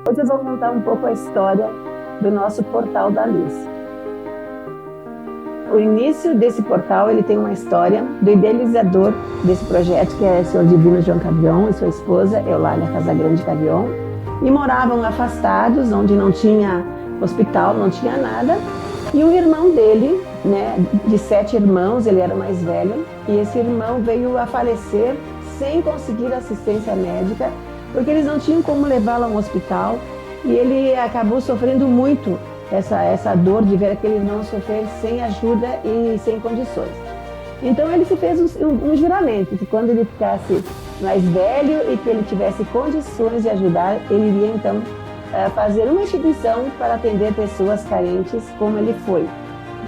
Hoje eu vou contar um pouco a história do nosso Portal da Luz. O início desse portal, ele tem uma história do idealizador desse projeto, que é o Senhor Divino João Cavion e sua esposa, Eulália Casagrande Cavion, e moravam afastados, onde não tinha hospital, não tinha nada, e o irmão dele, né, de 7 irmãos, ele era o mais velho, e esse irmão veio a falecer sem conseguir assistência médica, porque eles não tinham como levá-lo a um hospital, e ele acabou sofrendo muito essa dor de ver aquele irmão sofrer sem ajuda e sem condições. Então ele se fez um juramento, que quando ele ficasse mais velho e que ele tivesse condições de ajudar, ele iria então fazer uma instituição para atender pessoas carentes, como ele foi.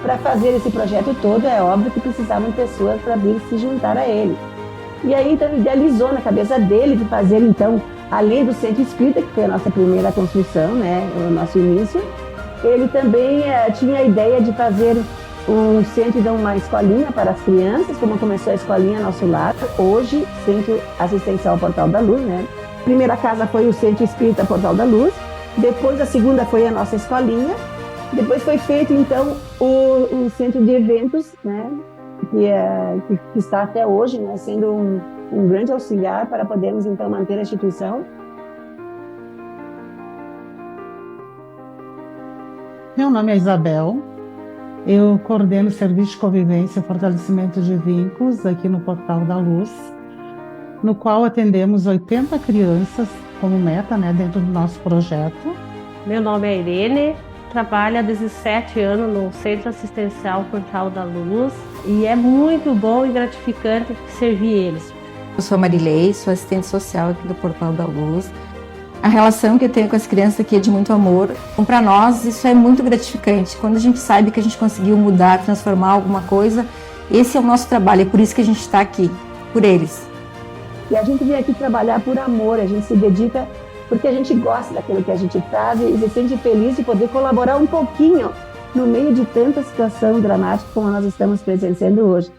Para fazer esse projeto todo, é óbvio que precisavam pessoas para vir se juntar a ele. E aí, então, ele idealizou na cabeça dele de fazer, então, além do centro espírita, que foi a nossa primeira construção, né, o nosso início, ele também tinha a ideia de fazer um centro, então, uma escolinha para as crianças, como começou a escolinha Nosso Lar, hoje, Centro Assistencial Portal da Luz, né? A primeira casa foi o Centro Espírita Portal da Luz, depois a segunda foi a nossa escolinha, depois foi feito, então, o centro de eventos, né? Que está até hoje, né, sendo um grande auxiliar para podermos, então, manter a instituição. Meu nome é Isabel, eu coordeno o Serviço de Convivência e Fortalecimento de Vínculos aqui no Portal da Luz, no qual atendemos 80 crianças como meta, né, dentro do nosso projeto. Meu nome é Irene, trabalho há 17 anos no Centro Assistencial Portal da Luz e é muito bom e gratificante servir eles. Eu sou a Marilei, sou assistente social aqui do Portal da Luz. A relação que eu tenho com as crianças aqui é de muito amor. Então, para nós, isso é muito gratificante. Quando a gente sabe que a gente conseguiu mudar, transformar alguma coisa, esse é o nosso trabalho, é por isso que a gente está aqui, por eles. E a gente vem aqui trabalhar por amor, a gente se dedica porque a gente gosta daquilo que a gente faz e se sente feliz de poder colaborar um pouquinho no meio de tanta situação dramática como nós estamos presenciando hoje.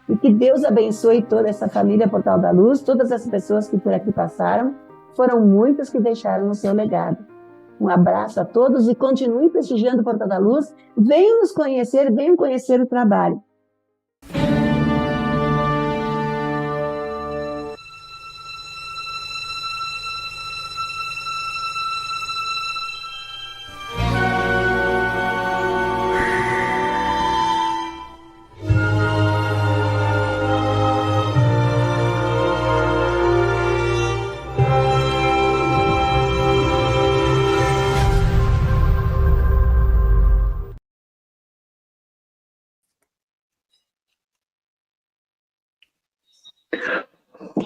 E que Deus abençoe toda essa família Portal da Luz, todas as pessoas que por aqui passaram, foram muitas que deixaram o seu legado. Um abraço a todos e continue prestigiando o Portal da Luz. Venham nos conhecer, venham conhecer o trabalho.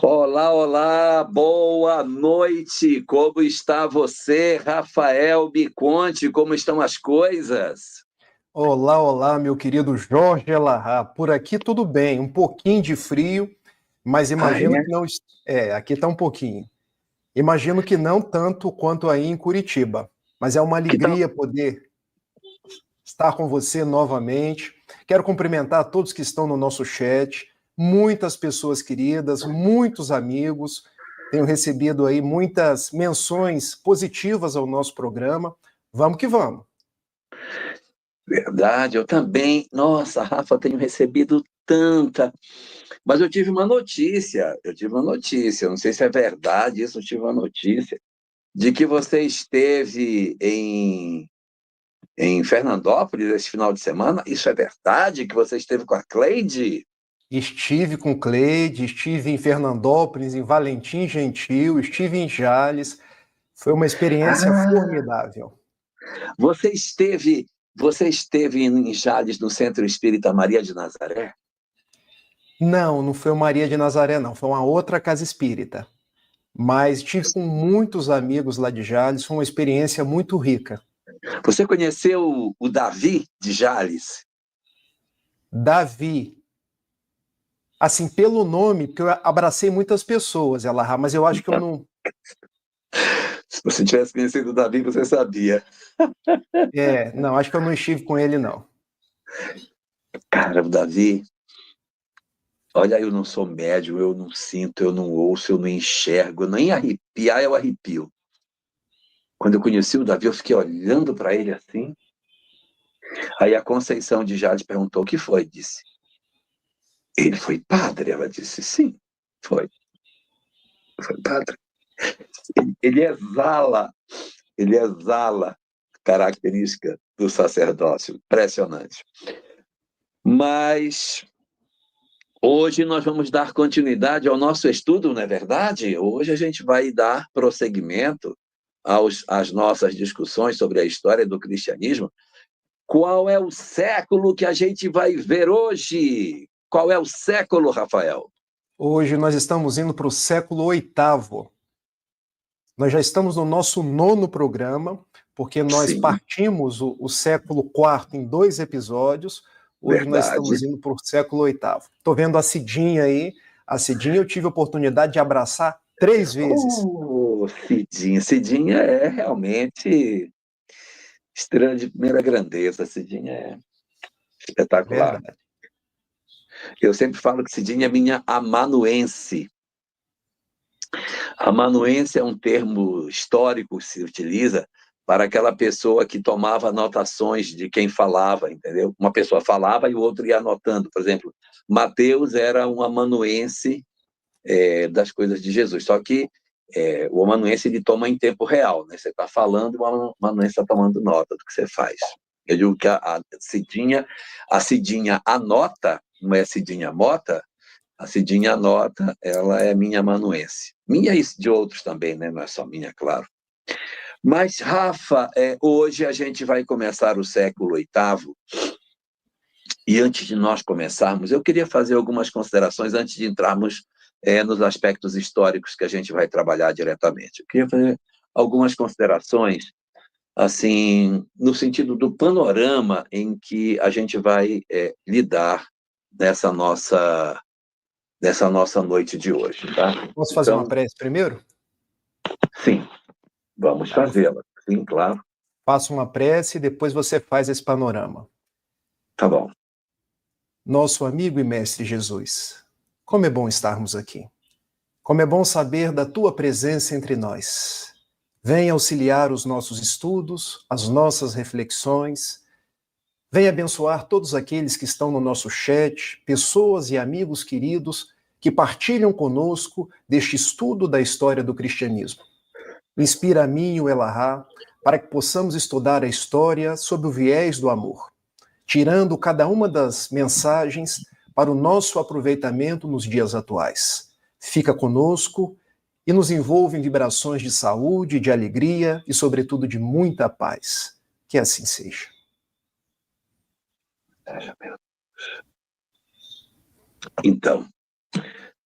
Olá, olá, boa noite. Como está você, Rafael? Me conte como estão as coisas. Olá, olá, meu querido Jorge Elahá. Por aqui tudo bem, um pouquinho de frio, mas imagino que não. Aqui está um pouquinho. Imagino que não tanto quanto aí em Curitiba, mas é uma alegria poder estar com você novamente. Quero cumprimentar todos que estão no nosso chat, muitas pessoas queridas, muitos amigos. Tenho recebido aí muitas menções positivas ao nosso programa. Vamos que vamos. Verdade, eu também. Nossa, Rafa, tenho recebido tanta. Mas eu tive uma notícia, não sei se é verdade isso, eu tive uma notícia de que você esteve em Fernandópolis esse final de semana. Isso é verdade? Que você esteve com a Cleide? Estive com Cleide, estive em Fernandópolis, em Valentim Gentil, estive em Jales. Foi uma experiência formidável. Você esteve em Jales, no Centro Espírita Maria de Nazaré? Não, não foi o Maria de Nazaré, não. Foi uma outra casa espírita. Mas estive com muitos amigos lá de Jales, foi uma experiência muito rica. Você conheceu o Davi de Jales? Davi. Assim, pelo nome, porque eu abracei muitas pessoas, Elahá, mas eu acho que eu não... Se você tivesse conhecido o Davi, você sabia. Não, acho que eu não estive com ele, não. Cara, o Davi... Olha, eu não sou médium, eu não sinto, eu não ouço, eu não enxergo, nem arrepiar eu arrepio. Quando eu conheci o Davi, eu fiquei olhando para ele assim. Aí a Conceição de Jales perguntou o que foi, disse. Ele foi padre? Ela disse, sim, foi padre. Ele exala característica do sacerdócio, impressionante. Mas hoje nós vamos dar continuidade ao nosso estudo, não é verdade? Hoje a gente vai dar prosseguimento às nossas discussões sobre a história do cristianismo. Qual é o século que a gente vai ver hoje? Qual é o século, Rafael? Hoje nós estamos indo para o século VIII. Nós já estamos no nosso 9º programa, porque nós Sim. partimos o século IV em 2 episódios. Hoje Verdade. nós estamos indo para o século VIII. Estou vendo a Cidinha aí. A Cidinha eu tive a oportunidade de abraçar 3 vezes. Cidinha. Cidinha é realmente estrela de primeira grandeza. Cidinha é espetacular. Verdade. Eu sempre falo que Cidinha é minha amanuense. Amanuense é um termo histórico que se utiliza para aquela pessoa que tomava anotações de quem falava, entendeu? Uma pessoa falava e o outro ia anotando. Por exemplo, Mateus era um amanuense das coisas de Jesus, só que o amanuense ele toma em tempo real, né? Você está falando e o amanuense está tomando nota do que você faz. Eu digo que a Cidinha anota, não é a Cidinha Mota, a Cidinha anota, ela é minha amanuense. Minha e de outros também, né? Não é só minha, claro. Mas, Rafa, hoje a gente vai começar o século VIII. E antes de nós começarmos, eu queria fazer algumas considerações antes de entrarmos nos aspectos históricos que a gente vai trabalhar diretamente. Eu queria fazer algumas considerações, assim, no sentido do panorama em que a gente vai lidar nessa nossa noite de hoje, tá? Vamos fazer uma prece primeiro? Sim, vamos fazê-la. Sim, claro. Faça uma prece e depois você faz esse panorama. Tá bom. Nosso amigo e mestre Jesus, como é bom estarmos aqui. Como é bom saber da tua presença entre nós. Venha auxiliar os nossos estudos, as nossas reflexões. Venha abençoar todos aqueles que estão no nosso chat, pessoas e amigos queridos que partilham conosco deste estudo da história do cristianismo. Inspira a mim e o Elahá para que possamos estudar a história sob o viés do amor, tirando cada uma das mensagens para o nosso aproveitamento nos dias atuais. Fica conosco e nos envolve em vibrações de saúde, de alegria e, sobretudo, de muita paz. Que assim seja. Então,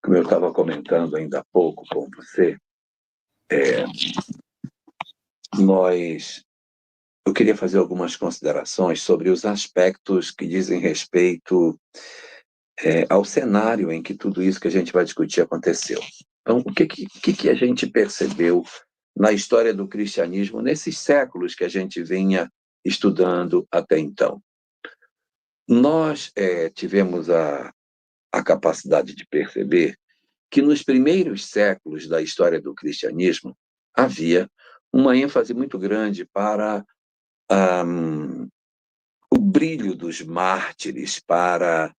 como eu estava comentando ainda há pouco com você, eu queria fazer algumas considerações sobre os aspectos que dizem respeito ao cenário em que tudo isso que a gente vai discutir aconteceu. Então, o que a gente percebeu na história do cristianismo nesses séculos que a gente vinha estudando até então? Nós tivemos a capacidade de perceber que nos primeiros séculos da história do cristianismo havia uma ênfase muito grande para o brilho dos mártires, para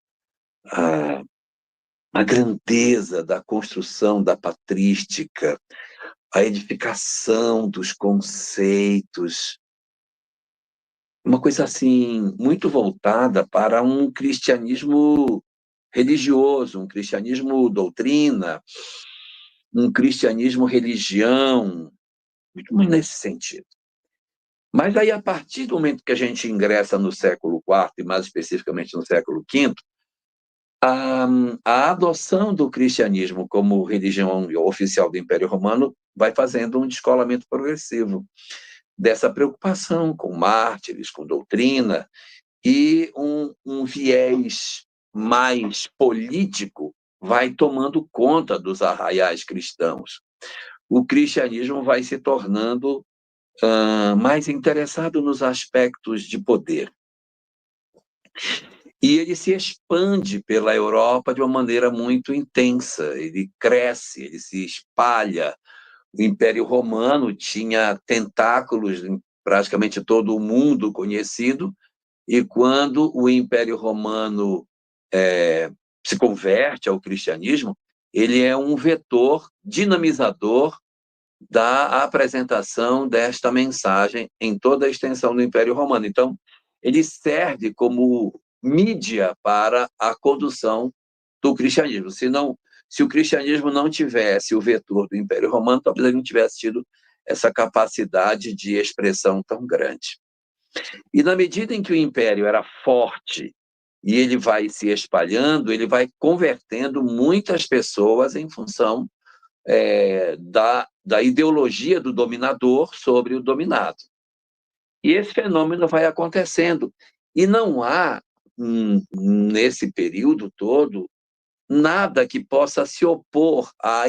a grandeza da construção da patrística, a edificação dos conceitos, uma coisa assim muito voltada para um cristianismo religioso, um cristianismo doutrina, um cristianismo religião, muito mais nesse sentido. Mas aí, a partir do momento que a gente ingressa no século IV, e mais especificamente no século V, a adoção do cristianismo como religião oficial do Império Romano vai fazendo um descolamento progressivo dessa preocupação com mártires, com doutrina, e um viés mais político vai tomando conta dos arraiais cristãos. O cristianismo vai se tornando mais interessado nos aspectos de poder. E ele se expande pela Europa de uma maneira muito intensa, ele cresce, ele se espalha O Império Romano tinha tentáculos em praticamente todo o mundo conhecido, e quando o Império Romano se converte ao cristianismo, ele é um vetor dinamizador da apresentação desta mensagem em toda a extensão do Império Romano. Então, ele serve como mídia para a condução do cristianismo. Se o cristianismo não tivesse o vetor do Império Romano, talvez ele não tivesse tido essa capacidade de expressão tão grande. E na medida em que o império era forte e ele vai se espalhando, ele vai convertendo muitas pessoas em função da ideologia do dominador sobre o dominado. E esse fenômeno vai acontecendo. E não há, nesse período todo, nada que possa se opor à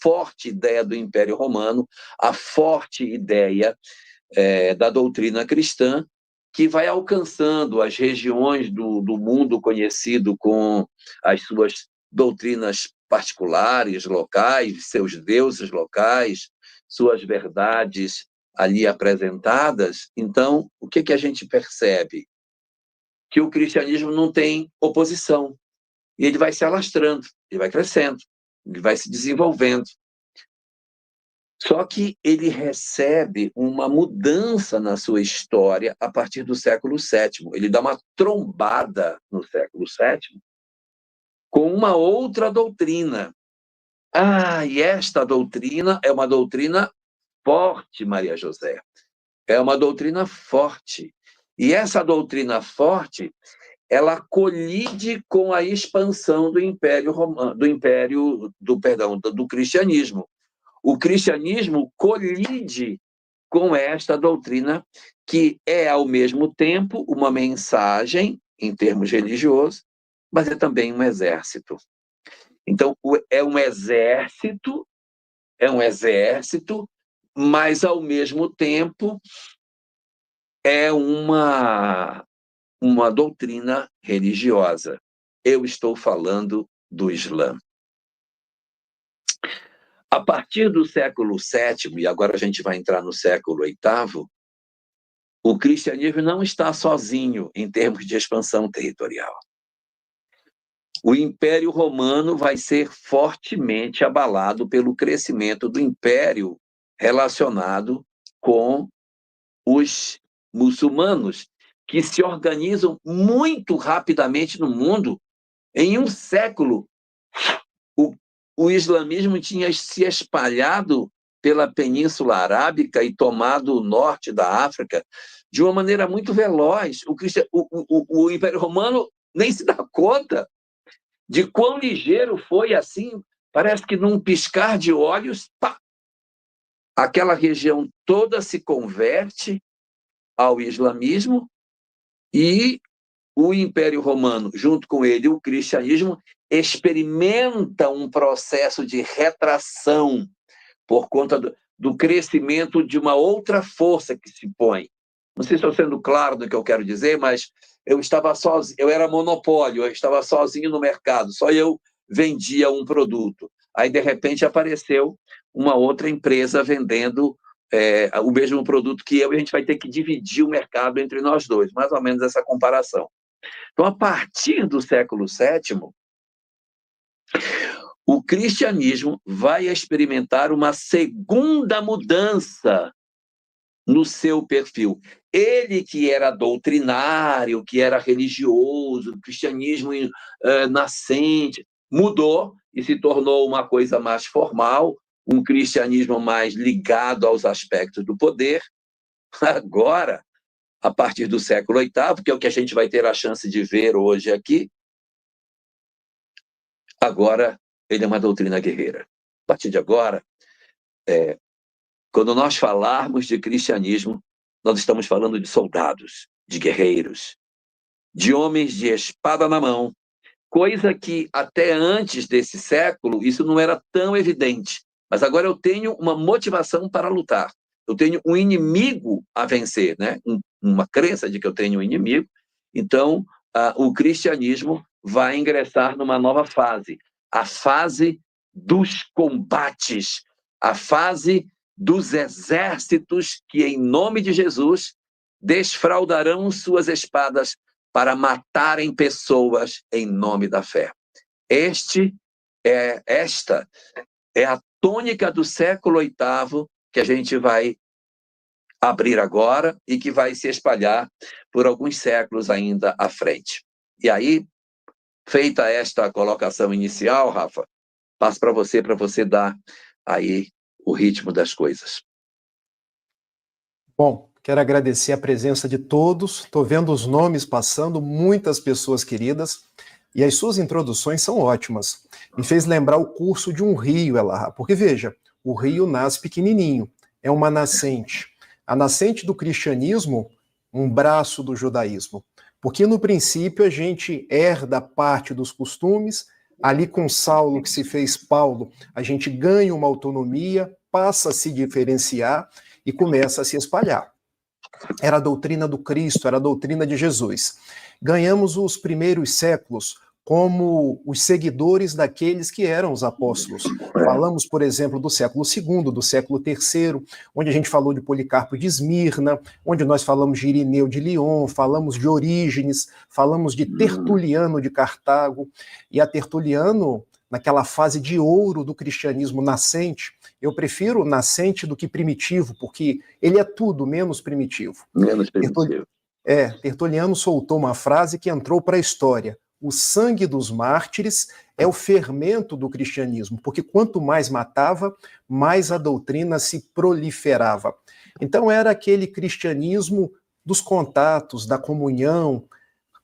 forte ideia do Império Romano, à forte ideia da doutrina cristã, que vai alcançando as regiões do mundo conhecido com as suas doutrinas particulares, locais, seus deuses locais, suas verdades ali apresentadas. Então, o que a gente percebe? Que o cristianismo não tem oposição. E ele vai se alastrando, ele vai crescendo, ele vai se desenvolvendo. Só que ele recebe uma mudança na sua história a partir do século VII. Ele dá uma trombada no século VII com uma outra doutrina. E esta doutrina é uma doutrina forte, Maria José. É uma doutrina forte. E essa doutrina forte, ela colide com a expansão do Império Romano, do cristianismo. O cristianismo colide com esta doutrina, que é, ao mesmo tempo, uma mensagem, em termos religiosos, mas é também um exército. Então, é um exército, mas, ao mesmo tempo, é uma doutrina religiosa. Eu estou falando do Islã. A partir do século VII, e agora a gente vai entrar no século VIII, o cristianismo não está sozinho em termos de expansão territorial. O Império Romano vai ser fortemente abalado pelo crescimento do império relacionado com os muçulmanos, que se organizam muito rapidamente no mundo. Em um século, o islamismo tinha se espalhado pela Península Arábica e tomado o norte da África de uma maneira muito veloz. O Império Romano nem se dá conta de quão ligeiro foi assim. Parece que num piscar de olhos, aquela região toda se converte ao islamismo e o Império Romano, junto com ele, o cristianismo, experimenta um processo de retração por conta do crescimento de uma outra força que se põe. Não sei se estou sendo claro no que eu quero dizer, mas eu estava sozinho, eu era monopólio, eu estava sozinho no mercado, só eu vendia um produto. Aí, de repente, apareceu uma outra empresa vendendo o mesmo produto que eu, e a gente vai ter que dividir o mercado entre nós dois, mais ou menos essa comparação. Então, a partir do século VII, o cristianismo vai experimentar uma segunda mudança no seu perfil. Ele que era doutrinário, que era religioso, o cristianismo nascente, mudou e se tornou uma coisa mais formal, um cristianismo mais ligado aos aspectos do poder. Agora, a partir do século VIII, que é o que a gente vai ter a chance de ver hoje aqui, agora ele é uma doutrina guerreira. A partir de agora, quando nós falarmos de cristianismo, nós estamos falando de soldados, de guerreiros, de homens de espada na mão, coisa que até antes desse século isso não era tão evidente. Mas agora eu tenho uma motivação para lutar. Eu tenho um inimigo a vencer, né? Uma crença de que eu tenho um inimigo. Então, o cristianismo vai ingressar numa nova fase, a fase dos combates, a fase dos exércitos que, em nome de Jesus, desfraldarão suas espadas para matarem pessoas em nome da fé. Esta é a tônica do século VIII que a gente vai abrir agora e que vai se espalhar por alguns séculos ainda à frente. E aí, feita esta colocação inicial, Rafa, passo para você dar aí o ritmo das coisas. Bom, quero agradecer a presença de todos. Estou vendo os nomes passando, muitas pessoas queridas, e as suas introduções são ótimas. Me fez lembrar o curso de um rio, Elahá, porque veja, o rio nasce pequenininho, é uma nascente. A nascente do cristianismo, um braço do judaísmo. Porque no princípio a gente herda parte dos costumes, ali com Saulo, que se fez Paulo, a gente ganha uma autonomia, passa a se diferenciar e começa a se espalhar. Era a doutrina do Cristo, era a doutrina de Jesus. Ganhamos os primeiros séculos como os seguidores daqueles que eram os apóstolos. Falamos, por exemplo, do século II, do século III, onde a gente falou de Policarpo de Esmirna, onde nós falamos de Irineu de Lyon, falamos de Orígenes, falamos de Tertuliano de Cartago, e a Tertuliano, naquela fase de ouro do cristianismo nascente, eu prefiro nascente do que primitivo, porque ele é tudo menos primitivo. Menos primitivo. Tertuliano soltou uma frase que entrou para a história. O sangue dos mártires é o fermento do cristianismo, porque quanto mais matava, mais a doutrina se proliferava. Então era aquele cristianismo dos contatos, da comunhão,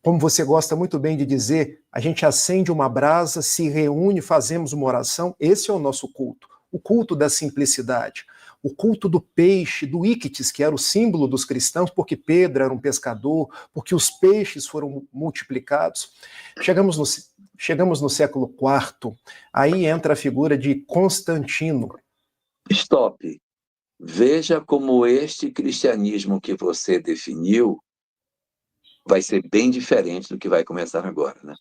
como você gosta muito bem de dizer, a gente acende uma brasa, se reúne, fazemos uma oração, esse é o nosso culto, o culto da simplicidade. O culto do peixe, do íquites, que era o símbolo dos cristãos, porque Pedro era um pescador, porque os peixes foram multiplicados. Chegamos no século IV, aí entra a figura de Constantino. Stop. Veja como este cristianismo que você definiu vai ser bem diferente do que vai começar agora, né?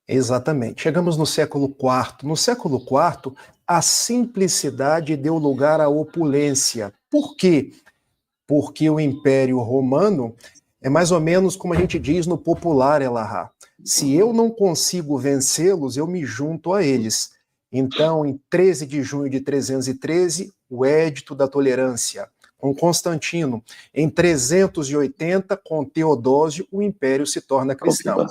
Exatamente. Chegamos no século IV. No século IV, a simplicidade deu lugar à opulência. Por quê? Porque o Império Romano é mais ou menos como a gente diz no popular, Elahá. Se eu não consigo vencê-los, eu me junto a eles. Então, em 13 de junho de 313, o Édito da Tolerância. Com Constantino. Em 380, com Teodósio, o Império se torna cristão.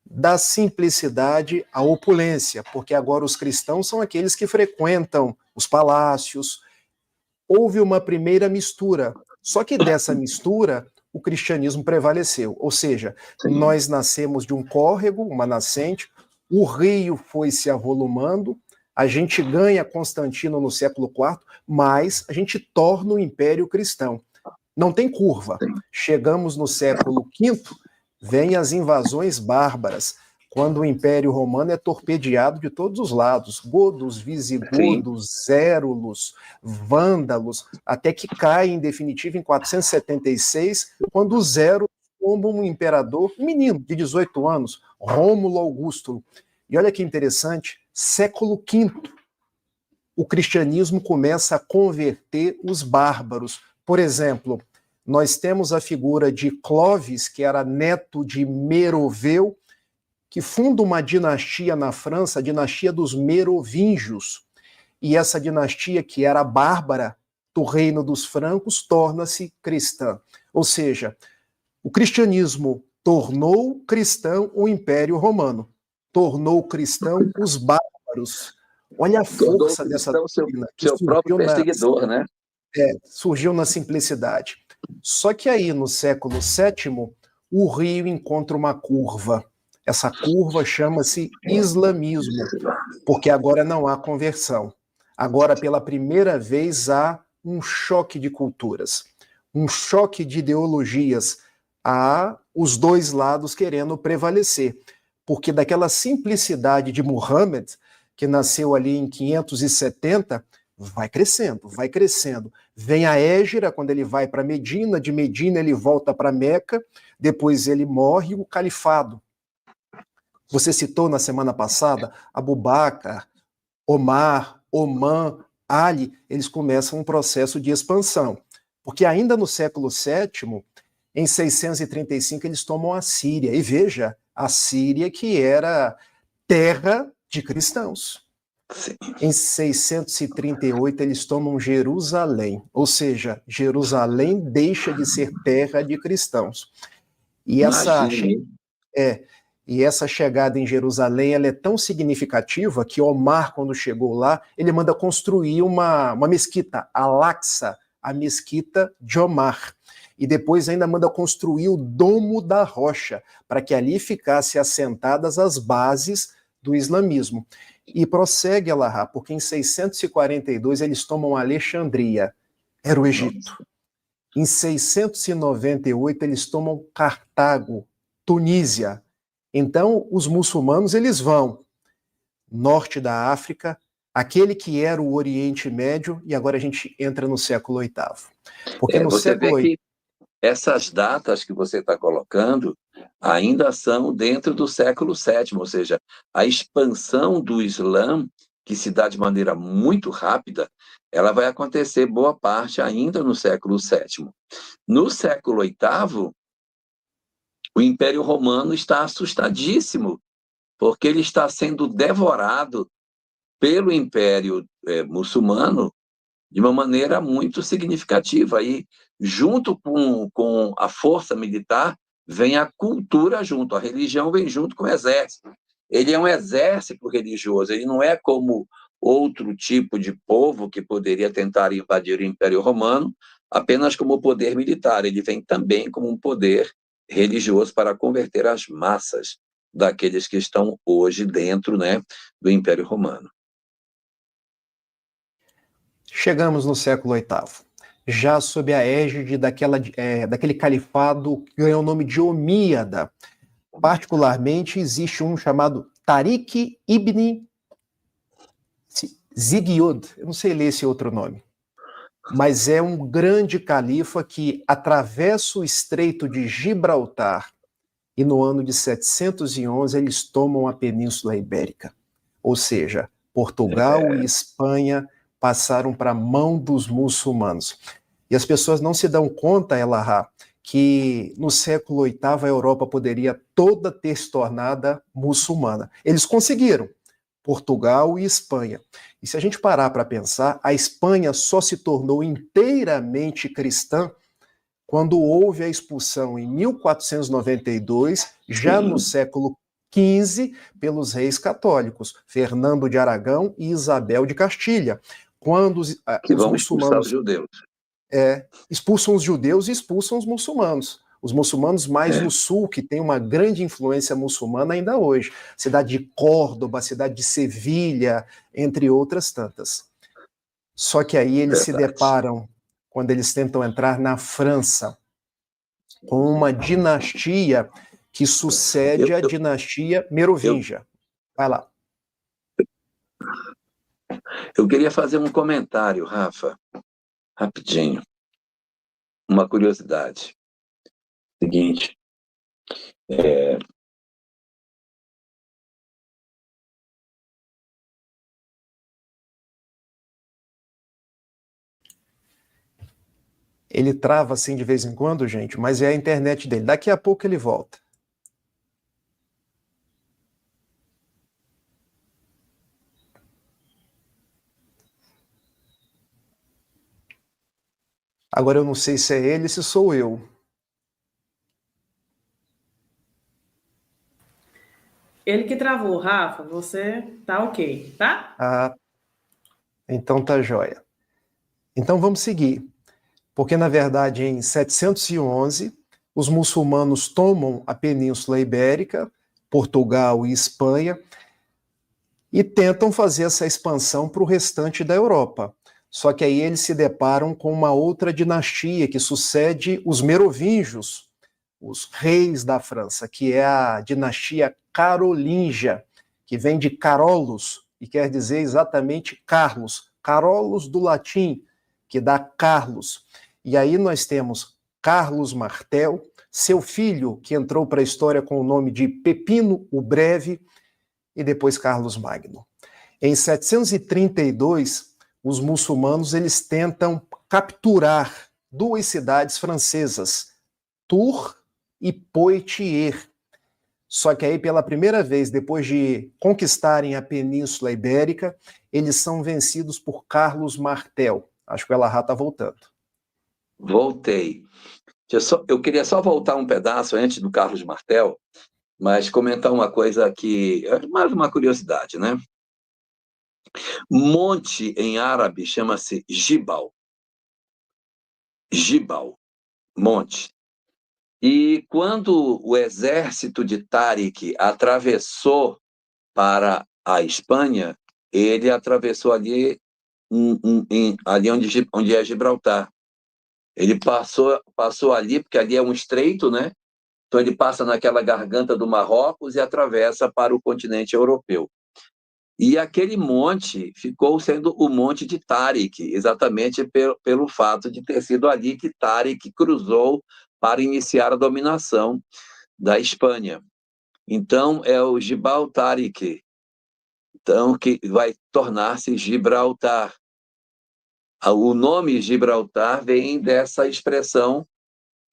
Da simplicidade à opulência, porque agora os cristãos são aqueles que frequentam os palácios. Houve uma primeira mistura, só que dessa mistura o cristianismo prevaleceu, ou seja, nós nascemos de um córrego, uma nascente, o rio foi se avolumando, a gente ganha Constantino no século IV, mas a gente torna o Império cristão. Não tem curva. Chegamos no século V, vêm as invasões bárbaras, quando o Império Romano é torpedeado de todos os lados, godos, visigodos, érulos, vândalos, até que cai em definitivo em 476, quando os érulos tombam um imperador, um menino de 18 anos, Rômulo Augusto. E olha que interessante, século V, o cristianismo começa a converter os bárbaros. Por exemplo, nós temos a figura de Clovis, que era neto de Meroveu, que funda uma dinastia na França, a dinastia dos Merovingios. E essa dinastia, que era bárbara do reino dos francos, torna-se cristã. Ou seja, o cristianismo tornou cristão o Império Romano, tornou cristão os bárbaros. Olha a força dessa doutrina. Seu próprio perseguidor, né? Surgiu na simplicidade. Só que aí, no século VII, o rio encontra uma curva. Essa curva chama-se islamismo, porque agora não há conversão. Agora, pela primeira vez, há um choque de culturas, um choque de ideologias. Há os dois lados querendo prevalecer, porque daquela simplicidade de Muhammad, que nasceu ali em 570, vai crescendo, vai crescendo. Vem a Hégira, quando ele vai para Medina, de Medina ele volta para Meca, depois ele morre, o califado. Você citou na semana passada Abu Bakr, Omar, Oman, ali eles começam um processo de expansão, porque ainda no século VII, em 635, eles tomam a Síria, e veja, a Síria que era terra de cristãos. Sim. Em 638, eles tomam Jerusalém, ou seja, Jerusalém deixa de ser terra de cristãos. E essa chegada em Jerusalém, ela é tão significativa que Omar, quando chegou lá, ele manda construir uma mesquita, Al-Aqsa, a mesquita de Omar. E depois ainda manda construir o Domo da Rocha, para que ali ficassem assentadas as bases do islamismo. E prossegue Allahá, porque em 642 eles tomam Alexandria, era o Egito. Em 698 eles tomam Cartago, Tunísia. Então os muçulmanos eles vão norte da África, aquele que era o Oriente Médio, e agora a gente entra no século VIII. Porque no você século vê que essas datas que você está colocando ainda são dentro do século VII, ou seja, a expansão do Islã, que se dá de maneira muito rápida, ela vai acontecer boa parte ainda no século VII. No século VIII, o Império Romano está assustadíssimo, porque ele está sendo devorado pelo Império muçulmano de uma maneira muito significativa. E, junto com a força militar, vem a cultura junto, a religião vem junto com o exército. Ele é um exército religioso, ele não é como outro tipo de povo que poderia tentar invadir o Império Romano apenas como poder militar, ele vem também como um poder religioso para converter as massas daqueles que estão hoje dentro, né, do Império Romano. Chegamos no século VIII, já sob a égide daquele califado que ganhou o nome de Omíada. Particularmente, existe um chamado Tariq ibn Ziyad, eu não sei ler esse outro nome, mas é um grande califa que atravessa o Estreito de Gibraltar e no ano de 711 eles tomam a Península Ibérica, ou seja, Portugal e Espanha passaram para a mão dos muçulmanos. E as pessoas não se dão conta, Elahá, que no século VIII a Europa poderia toda ter se tornada muçulmana. Eles conseguiram, Portugal e Espanha. E se a gente parar para pensar, a Espanha só se tornou inteiramente cristã quando houve a expulsão em 1492, já no século XV, pelos reis católicos, Fernando de Aragão e Isabel de Castilha. Quando os muçulmanos os judeus. Expulsam os judeus e expulsam os muçulmanos. Os muçulmanos mais no sul, que tem uma grande influência muçulmana ainda hoje. Cidade de Córdoba, cidade de Sevilha, entre outras tantas. Só que aí eles se deparam, quando eles tentam entrar na França, com uma dinastia que sucede à dinastia merovingia. Vai lá. Eu queria fazer um comentário, Rafa, rapidinho. Uma curiosidade. Seguinte, Ele trava assim de vez em quando, gente, mas é a internet dele. Daqui a pouco ele volta. Agora eu não sei se é ele, se sou eu. Ele que travou, Rafa, você tá ok, tá? Ah, então tá jóia. Então vamos seguir. Porque, na verdade, em 711, os muçulmanos tomam a Península Ibérica, Portugal e Espanha, e tentam fazer essa expansão para o restante da Europa. Só que aí eles se deparam com uma outra dinastia que sucede os merovingios, os reis da França, que é a dinastia carolíngia, que vem de Carolus, e quer dizer exatamente Carlos. Carolus do latim, que dá Carlos. E aí nós temos Carlos Martel, seu filho, que entrou para a história com o nome de Pepino o Breve, e depois Carlos Magno. Em 732, os muçulmanos eles tentam capturar duas cidades francesas, Tours e Poitiers. Só que aí, pela primeira vez, depois de conquistarem a Península Ibérica, eles são vencidos por Carlos Martel. Acho que o Elahá está voltando. Voltei. Eu queria só voltar um pedaço antes do Carlos Martel, mas comentar uma coisa que é mais uma curiosidade, né? Monte em árabe chama-se Jibal. Jibal, monte. E quando o exército de Tariq atravessou para a Espanha, ele atravessou ali, ali onde é Gibraltar. Ele passou ali, porque ali é um estreito, né? Então ele passa naquela garganta do Marrocos e atravessa para o continente europeu. E aquele monte ficou sendo o Monte de Tariq, exatamente pelo fato de ter sido ali que Tariq cruzou para iniciar a dominação da Espanha. Então, é o Jibal Tariq, então, que vai tornar-se Gibraltar. O nome Gibraltar vem dessa expressão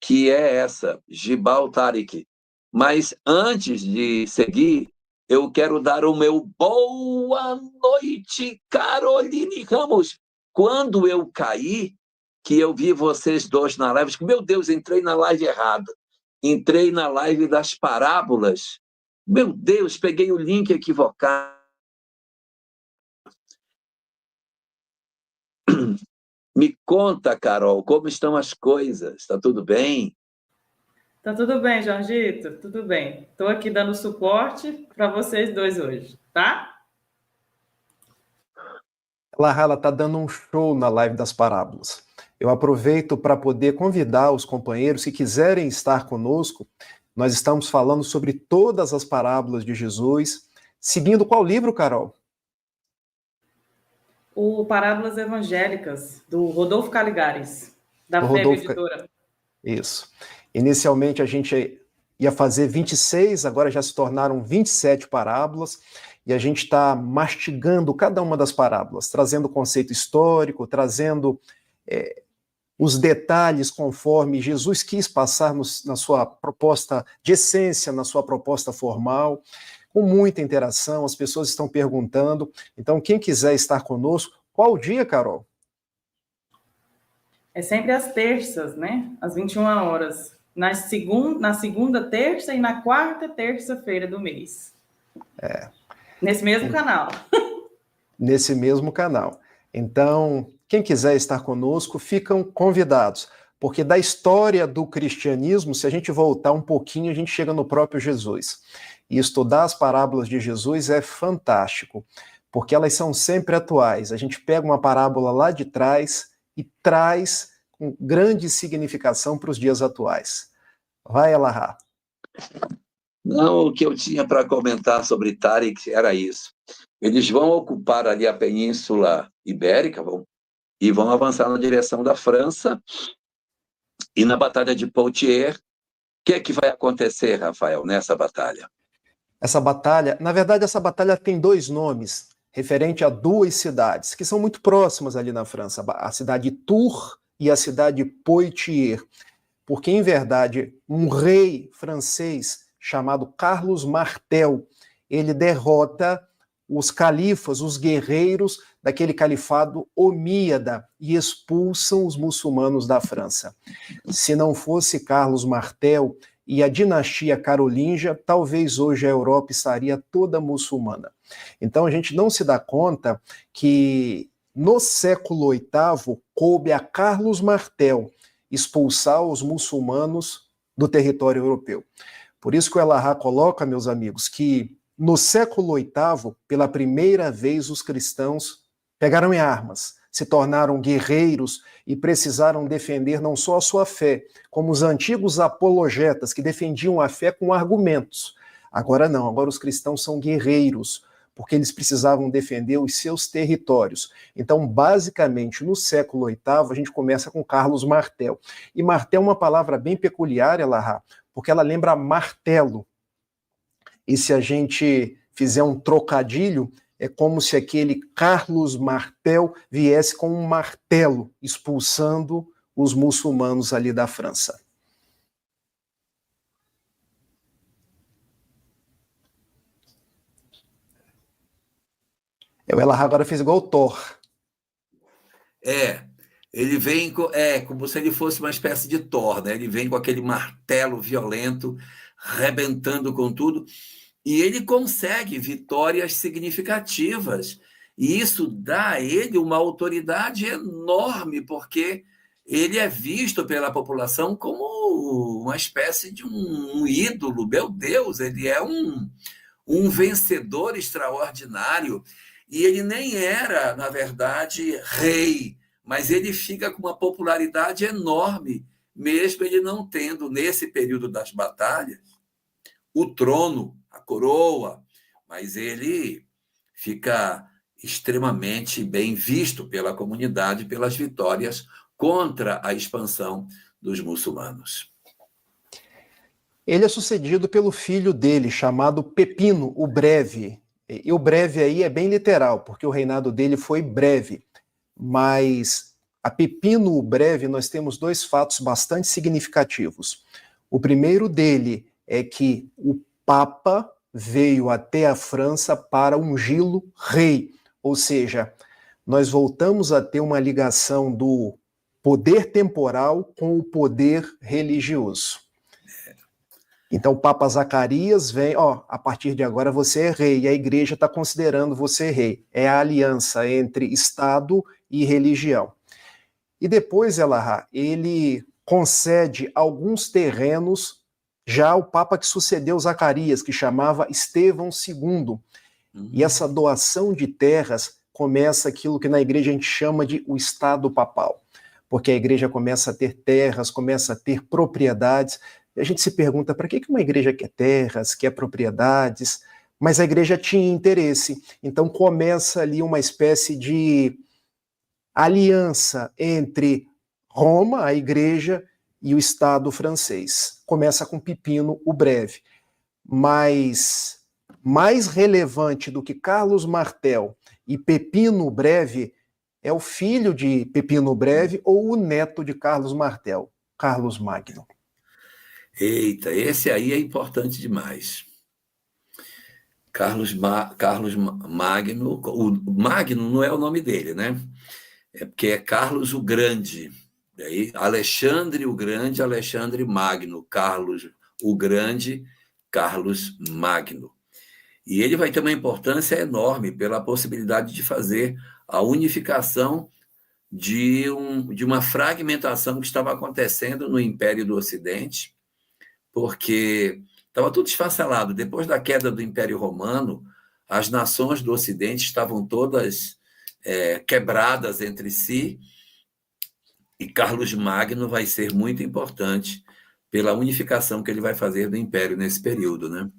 que é essa, Jibal Tariq. Mas antes de seguir, eu quero dar o meu boa noite, Caroline Ramos. Quando eu caí, que eu vi vocês dois na live, meu Deus, entrei na live errada. Entrei na live das parábolas. Meu Deus, peguei o link equivocado. Me conta, Carol, como estão as coisas? Está tudo bem? Tá tudo bem, Jorgito? Tudo bem. Estou aqui dando suporte para vocês dois hoje, tá? Ela está dando um show na live das parábolas. Eu aproveito para poder convidar os companheiros que quiserem estar conosco. Nós estamos falando sobre todas as parábolas de Jesus. Seguindo qual livro, Carol? O Parábolas Evangélicas, do Rodolfo Caligares, da FEB Editora. Isso. Inicialmente a gente ia fazer 26, agora já se tornaram 27 parábolas, e a gente está mastigando cada uma das parábolas, trazendo o conceito histórico, trazendo os detalhes conforme Jesus quis passar na sua proposta de essência, na sua proposta formal, com muita interação, as pessoas estão perguntando. Então, quem quiser estar conosco, qual dia, Carol? É sempre às terças, né? Às 21 horas. Na segunda terça e na quarta terça-feira do mês. Nesse mesmo canal. Nesse mesmo canal. Então, quem quiser estar conosco, ficam convidados. Porque da história do cristianismo, se a gente voltar um pouquinho, a gente chega no próprio Jesus. E estudar as parábolas de Jesus é fantástico, porque elas são sempre atuais. A gente pega uma parábola lá de trás e traz com grande significação para os dias atuais. Vai, Elahá. Não, o que eu tinha para comentar sobre Tariq era isso. Eles vão ocupar ali a Península Ibérica e vão avançar na direção da França. E na Batalha de Poitiers, o que é que vai acontecer, Rafael, nessa batalha? Essa batalha, na verdade, essa batalha tem dois nomes, referente a duas cidades, que são muito próximas ali na França, a cidade de Tours e a cidade de Poitiers. Porque, em verdade, um rei francês chamado Carlos Martel, ele derrota os califas, os guerreiros daquele califado omíada e expulsam os muçulmanos da França. Se não fosse Carlos Martel e a dinastia carolíngia, talvez hoje a Europa estaria toda muçulmana. Então a gente não se dá conta que no século VIII coube a Carlos Martel expulsar os muçulmanos do território europeu. Por isso que o Elahá coloca, meus amigos, que no século VIII, pela primeira vez, os cristãos pegaram em armas, se tornaram guerreiros e precisaram defender não só a sua fé, como os antigos apologetas que defendiam a fé com argumentos. Agora não, agora os cristãos são guerreiros, porque eles precisavam defender os seus territórios. Então, basicamente, no século VIII, a gente começa com Carlos Martel. E martel é uma palavra bem peculiar, Elahá, porque ela lembra martelo. E se a gente fizer um trocadilho, é como se aquele Carlos Martel viesse com um martelo expulsando os muçulmanos ali da França. O Elahá agora fez igual o Thor. Ele vem como se ele fosse uma espécie de Thor, né? Ele vem com aquele martelo violento, rebentando com tudo, e ele consegue vitórias significativas. E isso dá a ele uma autoridade enorme, porque ele é visto pela população como uma espécie de um ídolo. Meu Deus, ele é um vencedor extraordinário. E ele nem era, na verdade, rei, mas ele fica com uma popularidade enorme, mesmo ele não tendo, nesse período das batalhas, o trono, a coroa, mas ele fica extremamente bem visto pela comunidade pelas vitórias contra a expansão dos muçulmanos. Ele é sucedido pelo filho dele, chamado Pepino, o Breve. E o breve aí é bem literal, porque o reinado dele foi breve. Mas a Pepino o Breve nós temos dois fatos bastante significativos. O primeiro dele é que o Papa veio até a França para ungí-lo rei. Ou seja, nós voltamos a ter uma ligação do poder temporal com o poder religioso. Então o Papa Zacarias vem, a partir de agora você é rei, e a igreja está considerando você rei. É a aliança entre Estado e religião. E depois, Elahá, ele concede alguns terrenos já ao Papa que sucedeu Zacarias, que chamava Estevão II. E essa doação de terras começa aquilo que na igreja a gente chama de o Estado Papal, porque a igreja começa a ter terras, começa a ter propriedades. E a gente se pergunta, para que uma igreja quer terras, quer propriedades? Mas a igreja tinha interesse. Então começa ali uma espécie de aliança entre Roma, a igreja, e o Estado francês. Começa com Pepino o Breve. Mas mais relevante do que Carlos Martel e Pepino o Breve é o filho de Pepino o Breve ou o neto de Carlos Martel, Carlos Magno. Eita, esse aí é importante demais. Carlos Magno, o Magno não é o nome dele, né? É porque é Carlos o Grande. Daí, Alexandre o Grande, Alexandre Magno, Carlos o Grande, Carlos Magno. E ele vai ter uma importância enorme pela possibilidade de fazer a unificação de uma fragmentação que estava acontecendo no Império do Ocidente, porque estava tudo esfacelado. Depois da queda do Império Romano, as nações do Ocidente estavam todas quebradas entre si, e Carlos Magno vai ser muito importante pela unificação que ele vai fazer do Império nesse período, né?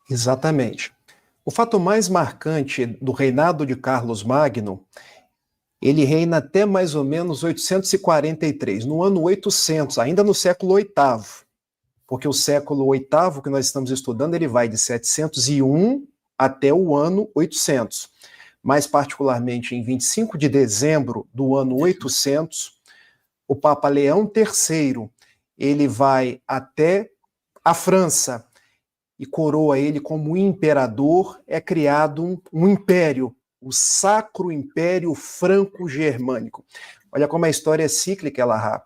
Exatamente. O fato mais marcante do reinado de Carlos Magno, ele reina até mais ou menos 843, no ano 800, ainda no século VIII, porque o século VIII que nós estamos estudando, ele vai de 701 até o ano 800. Mais particularmente em 25 de dezembro do ano 800, o Papa Leão III, ele vai até a França e coroa ele como imperador. É criado um império, o Sacro Império Franco-Germânico. Olha como a história é cíclica, Elahá.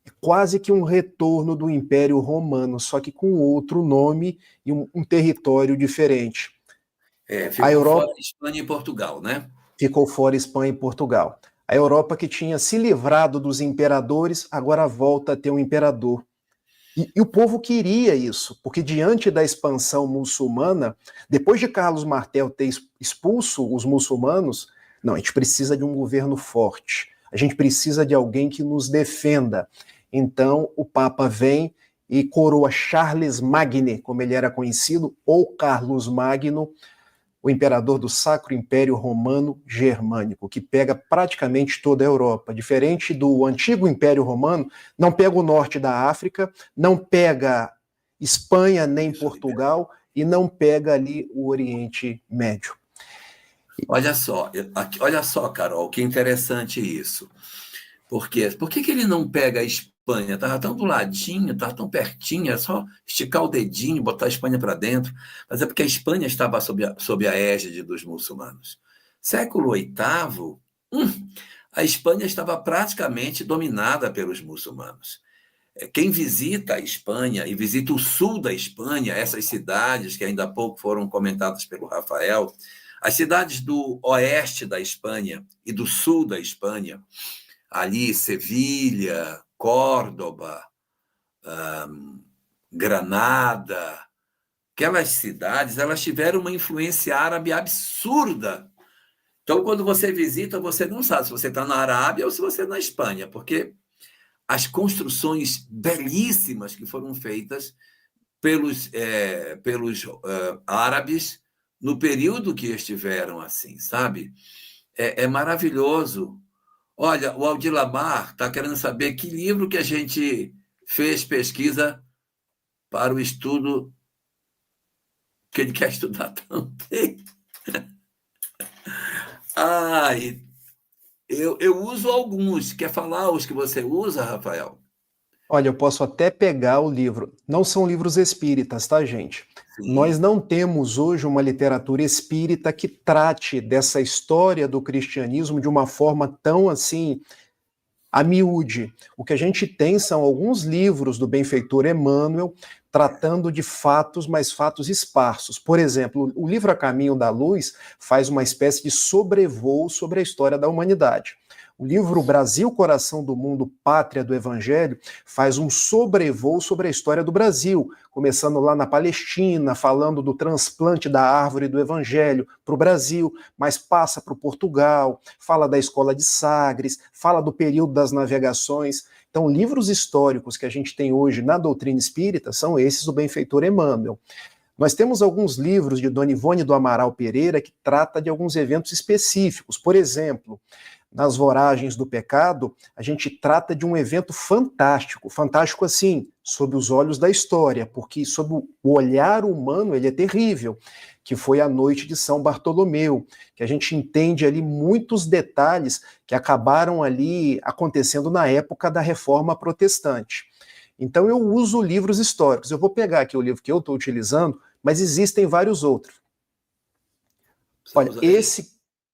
É quase que um retorno do Império Romano, só que com outro nome e um território diferente. Ficou a Europa, fora Espanha e Portugal, né? Ficou fora Espanha e Portugal. A Europa que tinha se livrado dos imperadores, agora volta a ter um imperador. E o povo queria isso, porque diante da expansão muçulmana, depois de Carlos Martel ter expulso os muçulmanos, não, a gente precisa de um governo forte, a gente precisa de alguém que nos defenda. Então o Papa vem e coroa Charles Magne, como ele era conhecido, ou Carlos Magno, o imperador do Sacro Império Romano Germânico, que pega praticamente toda a Europa. Diferente do antigo Império Romano, não pega o norte da África, não pega Espanha nem Portugal, e não pega ali o Oriente Médio. Olha só, Carol, que interessante isso. Por quê? Por que ele não pega a Espanha? Estava tão do ladinho, estava tão pertinho, é só esticar o dedinho, botar a Espanha para dentro. Mas é porque a Espanha estava sob a égide dos muçulmanos. Século VIII, a Espanha estava praticamente dominada pelos muçulmanos. Quem visita a Espanha e visita o sul da Espanha, essas cidades que ainda há pouco foram comentadas pelo Rafael, as cidades do oeste da Espanha e do sul da Espanha, ali Sevilha, Córdoba, Granada, aquelas cidades, elas tiveram uma influência árabe absurda. Então, quando você visita, você não sabe se você está na Arábia ou se você está na Espanha, porque as construções belíssimas que foram feitas pelos árabes no período que estiveram assim, sabe? É maravilhoso. Olha, o Aldir Lamar está querendo saber que livro que a gente fez pesquisa para o estudo que ele quer estudar também. Eu uso alguns. Quer falar os que você usa, Rafael? Olha, eu posso até pegar o livro. Não são livros espíritas, tá, gente? Sim. Nós não temos hoje uma literatura espírita que trate dessa história do cristianismo de uma forma tão assim, a miúde. O que a gente tem são alguns livros do benfeitor Emmanuel tratando de fatos, mas fatos esparsos. Por exemplo, o livro A Caminho da Luz faz uma espécie de sobrevoo sobre a história da humanidade. O livro Brasil, Coração do Mundo, Pátria do Evangelho faz um sobrevoo sobre a história do Brasil, começando lá na Palestina, falando do transplante da árvore do Evangelho para o Brasil, mas passa para o Portugal, fala da Escola de Sagres, fala do período das navegações. Então, livros históricos que a gente tem hoje na doutrina espírita são esses do benfeitor Emmanuel. Nós temos alguns livros de Dona Ivone do Amaral Pereira que trata de alguns eventos específicos. Por exemplo, nas Voragens do Pecado, a gente trata de um evento fantástico, fantástico assim, sob os olhos da história, porque sob o olhar humano ele é terrível, que foi a noite de São Bartolomeu, que a gente entende ali muitos detalhes que acabaram ali acontecendo na época da Reforma Protestante. Então eu uso livros históricos. Eu vou pegar aqui o livro que eu estou utilizando, mas existem vários outros. Olha,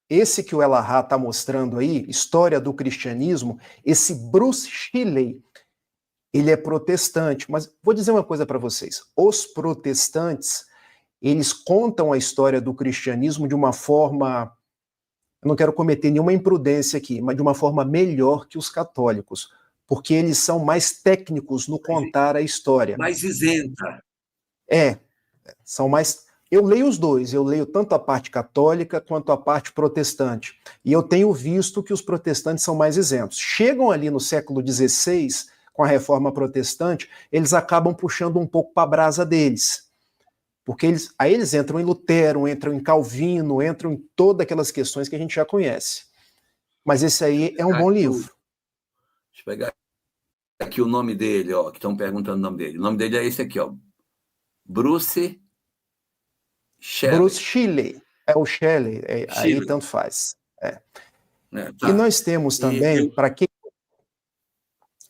esse que o Elahá está mostrando aí, História do Cristianismo, esse Bruce Shelley, ele é protestante, mas vou dizer uma coisa para vocês, os protestantes, eles contam a história do cristianismo de uma forma, eu não quero cometer nenhuma imprudência aqui, mas de uma forma melhor que os católicos, porque eles são mais técnicos no contar a história. Mais isenta. São mais... Eu leio os dois, eu leio tanto a parte católica quanto a parte protestante. E eu tenho visto que os protestantes são mais isentos. Chegam ali no século XVI, com a Reforma Protestante, eles acabam puxando um pouco para a brasa deles. Porque eles entram em Lutero, entram em Calvino, entram em todas aquelas questões que a gente já conhece. Mas esse aí é um bom livro. Deixa eu pegar aqui o nome dele, ó, que estão perguntando o nome dele. O nome dele é esse aqui, ó. Bruce Shelley. É o Shelley, aí tanto faz. Tá. E nós temos também, para quem...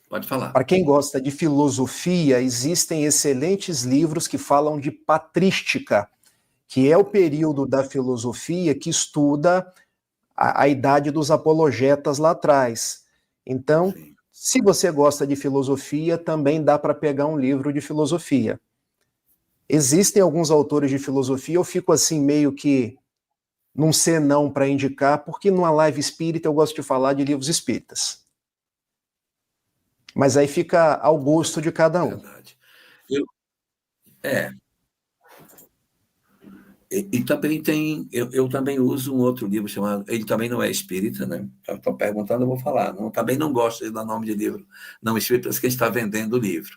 Pode falar. Para quem gosta de filosofia, existem excelentes livros que falam de patrística, que é o período da filosofia que estuda a idade dos apologetas lá atrás. Então, sim, se você gosta de filosofia, também dá para pegar um livro de filosofia. Existem alguns autores de filosofia, eu fico assim meio que num senão para indicar, porque numa live espírita eu gosto de falar de livros espíritas. Mas aí fica ao gosto de cada um. Verdade. E também tem... Eu também uso um outro livro chamado... Ele também não é espírita, né? Estão perguntando, eu vou falar. Também não gosto de dar nome de livro não espírita, porque a gente está vendendo o livro.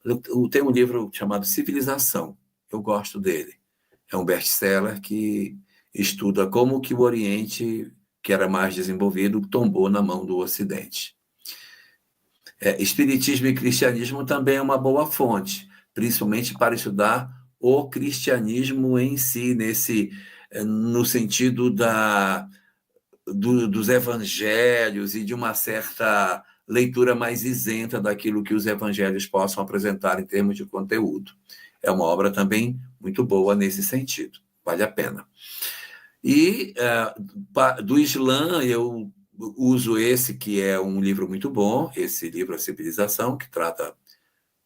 Eu tenho um livro chamado Civilização. Eu gosto dele. É um best-seller que estuda como que o Oriente, que era mais desenvolvido, tombou na mão do Ocidente. Espiritismo e cristianismo também é uma boa fonte, principalmente para estudar o cristianismo em si, no sentido dos evangelhos e de uma certa leitura mais isenta daquilo que os evangelhos possam apresentar em termos de conteúdo. É uma obra também muito boa nesse sentido, vale a pena. E do Islã, eu uso esse, que é um livro muito bom, esse livro A Civilização, que trata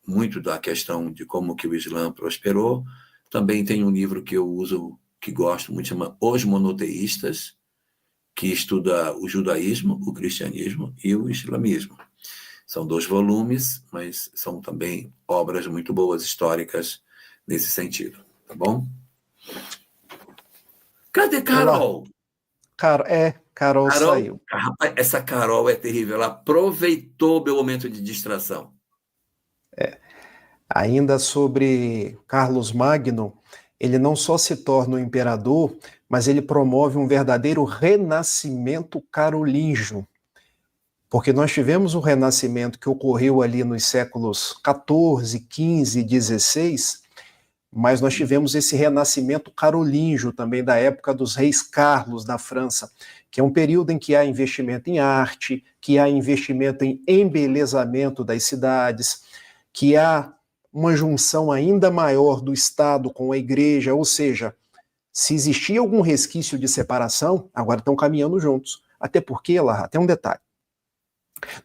muito da questão de como que o Islã prosperou. Também tem um livro que eu uso, que gosto muito, chama Os Monoteístas, que estuda o judaísmo, o cristianismo e o islamismo. São 2 volumes, mas são também obras muito boas, históricas, nesse sentido. Tá bom? Cadê Carol? Carol saiu. Rapaz, essa Carol é terrível. Ela aproveitou meu momento de distração. Ainda sobre Carlos Magno, ele não só se torna um imperador, mas ele promove um verdadeiro renascimento carolíngio. Porque nós tivemos um renascimento que ocorreu ali nos séculos XIV, XV e XVI, mas nós tivemos esse renascimento carolíngio também da época dos reis Carlos da França, que é um período em que há investimento em arte, que há investimento em embelezamento das cidades, que há uma junção ainda maior do Estado com a Igreja, ou seja, se existia algum resquício de separação, agora estão caminhando juntos. Até porque, lá, tem um detalhe.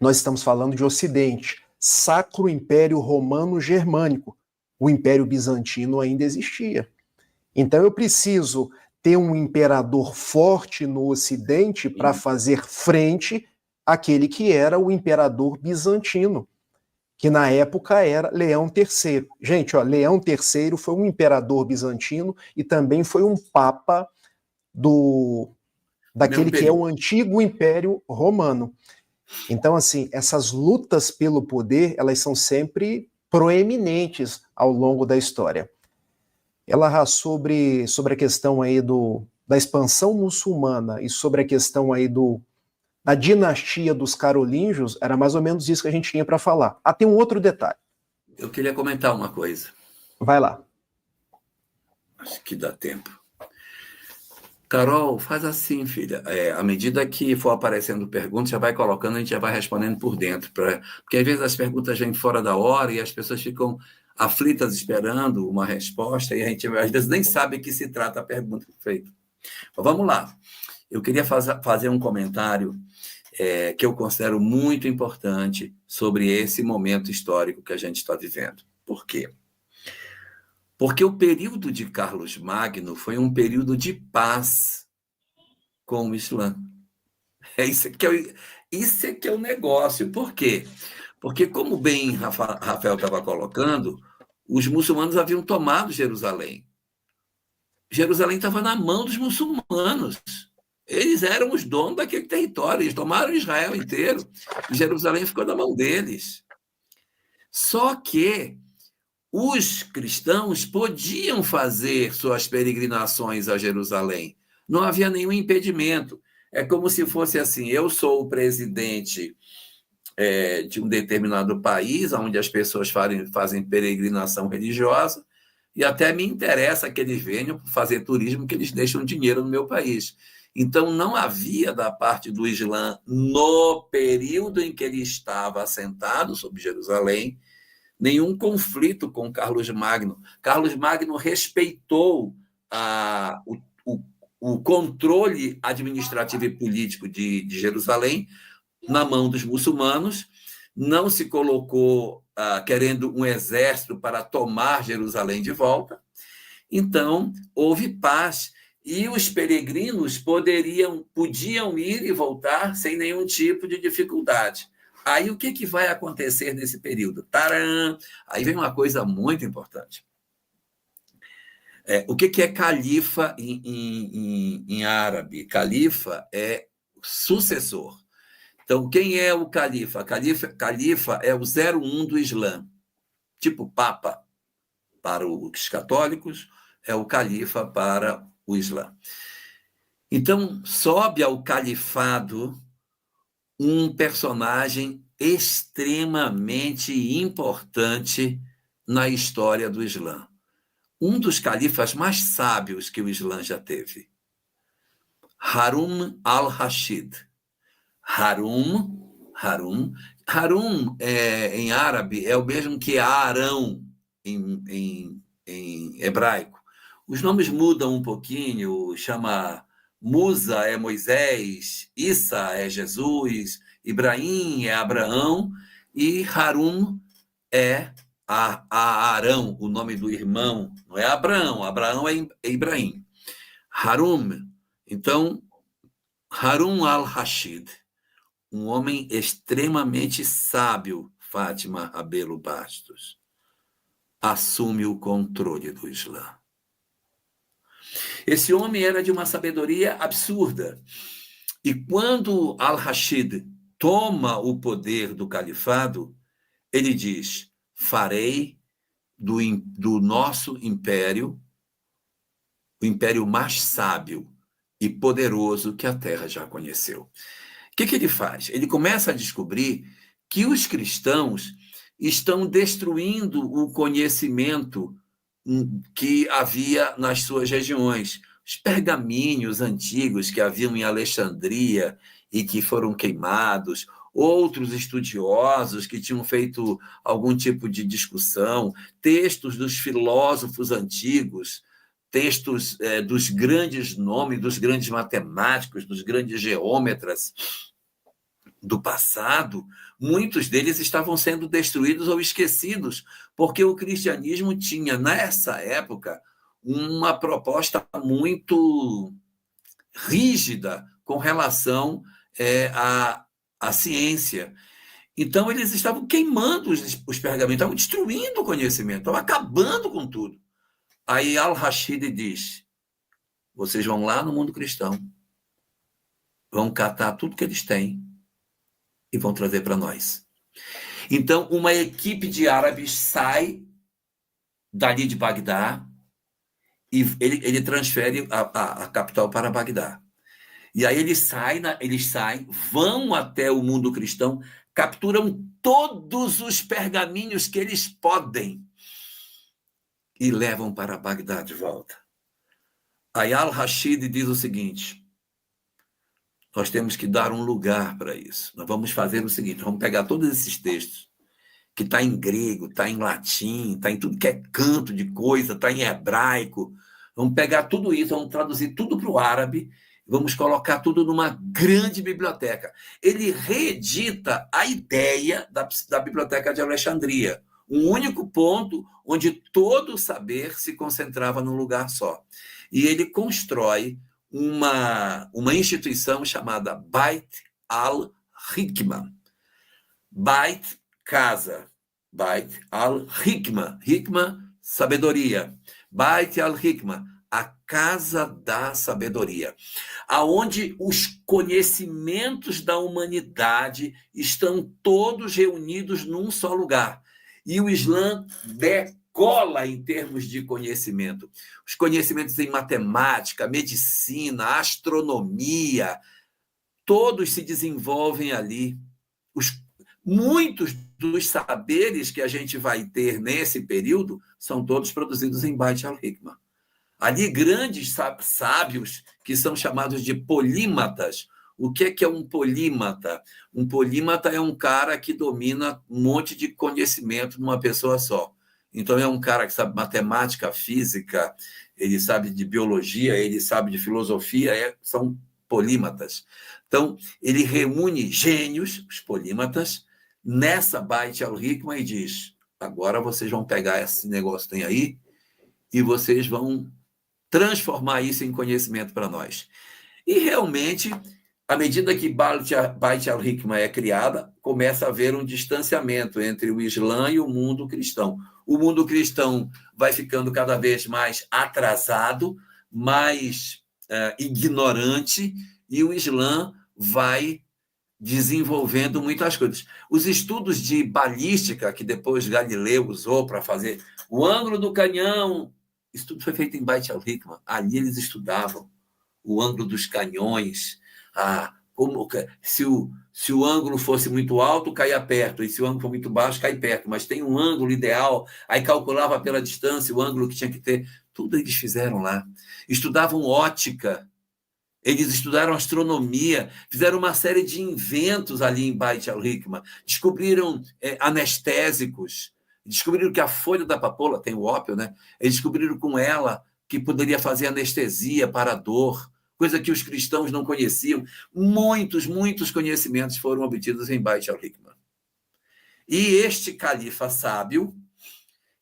Nós estamos falando de Ocidente, Sacro Império Romano Germânico. O Império Bizantino ainda existia. Então eu preciso ter um imperador forte no Ocidente para fazer frente àquele que era o imperador bizantino, que na época era Leão III. Gente, Leão III foi um imperador bizantino e também foi um papa daquele que é o antigo Império Romano. Então, assim, essas lutas pelo poder, elas são sempre proeminentes ao longo da história. Ela sobre a questão aí da expansão muçulmana e sobre a questão aí da dinastia dos carolíngios, era mais ou menos isso que a gente tinha para falar. Tem um outro detalhe. Eu queria comentar uma coisa. Vai lá. Acho que dá tempo. Carol, faz assim, filha. À medida que for aparecendo perguntas, já vai colocando, a gente já vai respondendo por dentro. Porque às vezes as perguntas vêm fora da hora e as pessoas ficam aflitas esperando uma resposta e a gente às vezes nem sabe que se trata a pergunta feita. Mas vamos lá. Eu queria fazer um comentário que eu considero muito importante sobre esse momento histórico que a gente está vivendo. Por quê? Porque o período de Carlos Magno foi um período de paz com o Islã. Isso que é o negócio. Por quê? Porque, como bem Rafael estava colocando, os muçulmanos haviam tomado Jerusalém. Jerusalém estava na mão dos muçulmanos. Eles eram os donos daquele território. Eles tomaram Israel inteiro. E Jerusalém ficou na mão deles. Só que os cristãos podiam fazer suas peregrinações a Jerusalém. Não havia nenhum impedimento. É como se fosse assim, eu sou o presidente de um determinado país, onde as pessoas fazem peregrinação religiosa, e até me interessa que eles venham fazer turismo, que eles deixam dinheiro no meu país. Então, não havia da parte do Islã, no período em que ele estava assentado sobre Jerusalém, nenhum conflito com Carlos Magno. Carlos Magno respeitou o controle administrativo e político de Jerusalém na mão dos muçulmanos, não se colocou querendo um exército para tomar Jerusalém de volta. Então, houve paz e os peregrinos podiam ir e voltar sem nenhum tipo de dificuldade. Aí, o que vai acontecer nesse período? Taran! Aí vem uma coisa muito importante. O que é califa em árabe? Califa é sucessor. Então, quem é o califa? Califa é o 01 do Islã. Tipo Papa para os católicos, é o califa para o Islã. Então, sobe ao califado um personagem extremamente importante na história do Islã. um dos califas mais sábios que o Islã já teve. Harun al-Rashid. Harun, em árabe é o mesmo que Arão em hebraico. Os nomes mudam um pouquinho, chama Musa é Moisés, Issa é Jesus, Ibrahim é Abraão e Harun é Arão, o nome do irmão. Não é Abraão, Abraão é Ibrahim. Harun, então, Harun al-Rashid, um homem extremamente sábio, Fátima Rabelo Bastos, assume o controle do Islã. Esse homem era de uma sabedoria absurda. E quando al-Rashid toma o poder do califado, ele diz: farei do nosso império o império mais sábio e poderoso que a Terra já conheceu. O que ele faz? Ele começa a descobrir que os cristãos estão destruindo o conhecimento que havia nas suas regiões. Os pergaminhos antigos que haviam em Alexandria e que foram queimados, outros estudiosos que tinham feito algum tipo de discussão, textos dos filósofos antigos, textos dos grandes nomes, dos grandes matemáticos, dos grandes geômetras do passado, muitos deles estavam sendo destruídos ou esquecidos, porque o cristianismo tinha, nessa época, uma proposta muito rígida com relação à ciência. Então, eles estavam queimando os pergaminhos, estavam destruindo o conhecimento, estavam acabando com tudo. Aí al-Rashid diz: vocês vão lá no mundo cristão, vão catar tudo que eles têm e vão trazer para nós. Então, uma equipe de árabes sai dali de Bagdá e ele transfere a capital para Bagdá. E aí eles saem, vão até o mundo cristão, capturam todos os pergaminhos que eles podem e levam para Bagdá de volta. Aí al-Rashid diz o seguinte: nós temos que dar um lugar para isso. Nós vamos fazer o seguinte: vamos pegar todos esses textos, que está em grego, está em latim, está em tudo que é canto de coisa, está em hebraico. Vamos pegar tudo isso, vamos traduzir tudo para o árabe, vamos colocar tudo numa grande biblioteca. Ele reedita a ideia da Biblioteca de Alexandria, um único ponto onde todo o saber se concentrava num lugar só. E ele constrói uma instituição chamada Bait al-Hikma. Bait, casa. Bait al-Hikma. Hikma, sabedoria. Bait al-Hikma, a casa da sabedoria, aonde os conhecimentos da humanidade estão todos reunidos num só lugar. E o Islã decola em termos de conhecimento. Os conhecimentos em matemática, medicina, astronomia, todos se desenvolvem ali. Muitos dos saberes que a gente vai ter nesse período são todos produzidos em Bait al-Hikma. Ali, grandes sábios que são chamados de polímatas. O que é um polímata? Um polímata é um cara que domina um monte de conhecimento numa pessoa só. Então, é um cara que sabe matemática, física, ele sabe de biologia, ele sabe de filosofia, são polímatas. Então, ele reúne gênios, os polímatas, nessa Bait al-Hikma e diz: agora vocês vão pegar esse negócio que tem aí e vocês vão transformar isso em conhecimento para nós. E, realmente, à medida que Bait al-Hikma é criada, começa a haver um distanciamento entre o Islã e o mundo cristão. O mundo cristão vai ficando cada vez mais atrasado, mais ignorante, e o Islã vai desenvolvendo muitas coisas. Os estudos de balística, que depois Galileu usou para fazer o ângulo do canhão, isso tudo foi feito em Bait al-Hikma. Ali eles estudavam o ângulo dos canhões, se o ângulo fosse muito alto, caía perto, e se o ângulo for muito baixo, cai perto, mas tem um ângulo ideal, aí calculava pela distância o ângulo que tinha que ter. Tudo eles fizeram lá. Estudavam ótica, eles estudaram astronomia, fizeram uma série de inventos ali em Beit al-Hikma, descobriram anestésicos, descobriram que a folha da papoula, tem o ópio, né? Eles descobriram com ela que poderia fazer anestesia para a dor, coisa que os cristãos não conheciam. Muitos conhecimentos foram obtidos em Beit al-Hikma. E este califa sábio,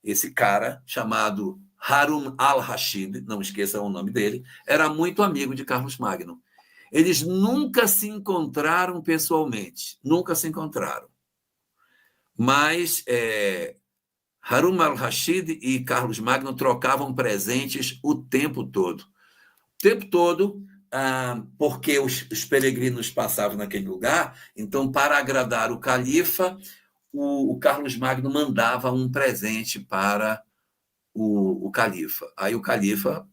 esse cara chamado Harun al-Rashid, não esqueçam o nome dele, era muito amigo de Carlos Magno. Eles nunca se encontraram pessoalmente, nunca se encontraram. Mas Harun al-Rashid e Carlos Magno trocavam presentes o tempo todo. O tempo todo, porque os peregrinos passavam naquele lugar, então, para agradar o califa, o Carlos Magno mandava um presente para o califa. Aí o califa,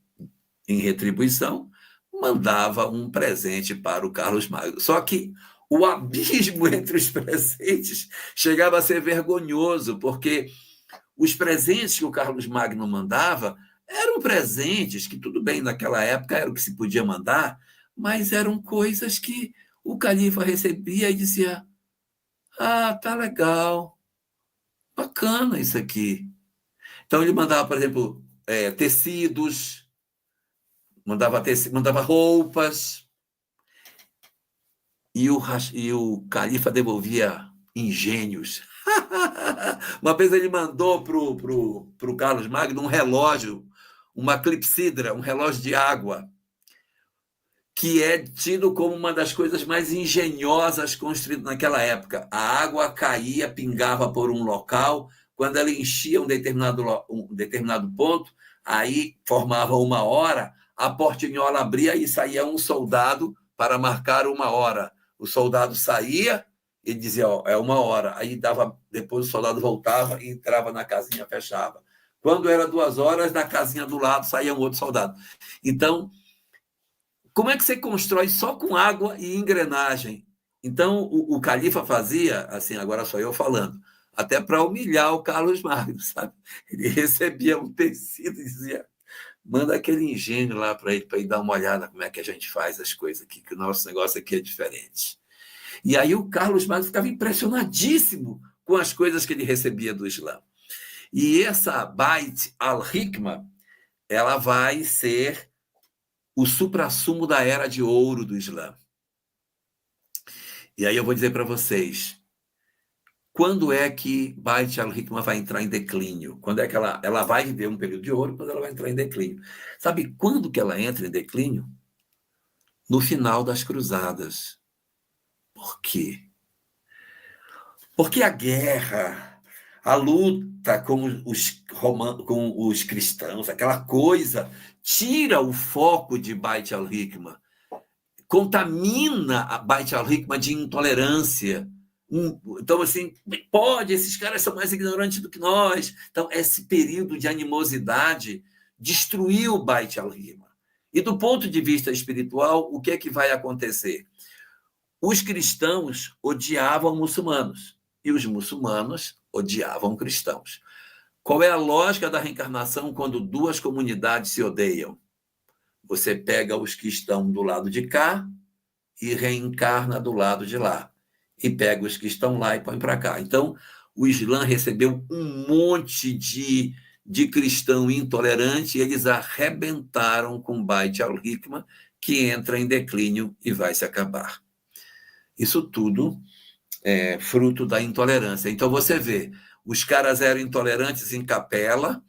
em retribuição, mandava um presente para o Carlos Magno. Só que o abismo entre os presentes chegava a ser vergonhoso, porque os presentes que o Carlos Magno mandava eram presentes que, tudo bem, naquela época era o que se podia mandar, mas eram coisas que o califa recebia e dizia: tá legal, bacana isso aqui. Então, ele mandava, por exemplo, tecidos, mandava roupas, e o califa devolvia engenhos. Uma vez ele mandou para o Carlos Magno um relógio, uma clepsidra, um relógio de água, que é tido como uma das coisas mais engenhosas construídas naquela época. A água caía, pingava por um local, quando ela enchia um determinado ponto, aí formava 1 hora, a portinhola abria e saía um soldado para marcar 1 hora. O soldado saía e dizia: é 1 hora. Aí depois o soldado voltava e entrava na casinha, fechava. Quando era 2 horas, na casinha do lado saía um outro soldado. Então, como é que você constrói só com água e engrenagem? Então, o califa fazia, assim, agora só eu falando, até para humilhar o Carlos Magno, sabe? Ele recebia um tecido e dizia: manda aquele engenho lá para ele dar uma olhada como é que a gente faz as coisas aqui, que o nosso negócio aqui é diferente. E aí o Carlos Magno ficava impressionadíssimo com as coisas que ele recebia do Islã. E essa Beit al-Hikma, ela vai ser o suprassumo da era de ouro do Islã. E aí eu vou dizer para vocês, quando é que Beit al-Hikma vai entrar em declínio? Quando é que ela vai viver um período de ouro, quando ela vai entrar em declínio? Sabe quando que ela entra em declínio? No final das cruzadas. Por quê? Porque a guerra, a luta com os cristãos, aquela coisa, tira o foco de Beit al-Hikma, contamina a Beit al-Hikma de intolerância. Então, assim, esses caras são mais ignorantes do que nós. Então, esse período de animosidade destruiu Beit al-Hikma. E do ponto de vista espiritual, o que é que vai acontecer? Os cristãos odiavam muçulmanos e os muçulmanos odiavam cristãos. Qual é a lógica da reencarnação quando 2 comunidades se odeiam? Você pega os que estão do lado de cá e reencarna do lado de lá. E pega os que estão lá e põe para cá. Então, o Islã recebeu um monte de cristão intolerante e eles arrebentaram com Beit al-Hikma, que entra em declínio e vai se acabar. Isso tudo é fruto da intolerância. Então, você vê, os caras eram intolerantes em Capela,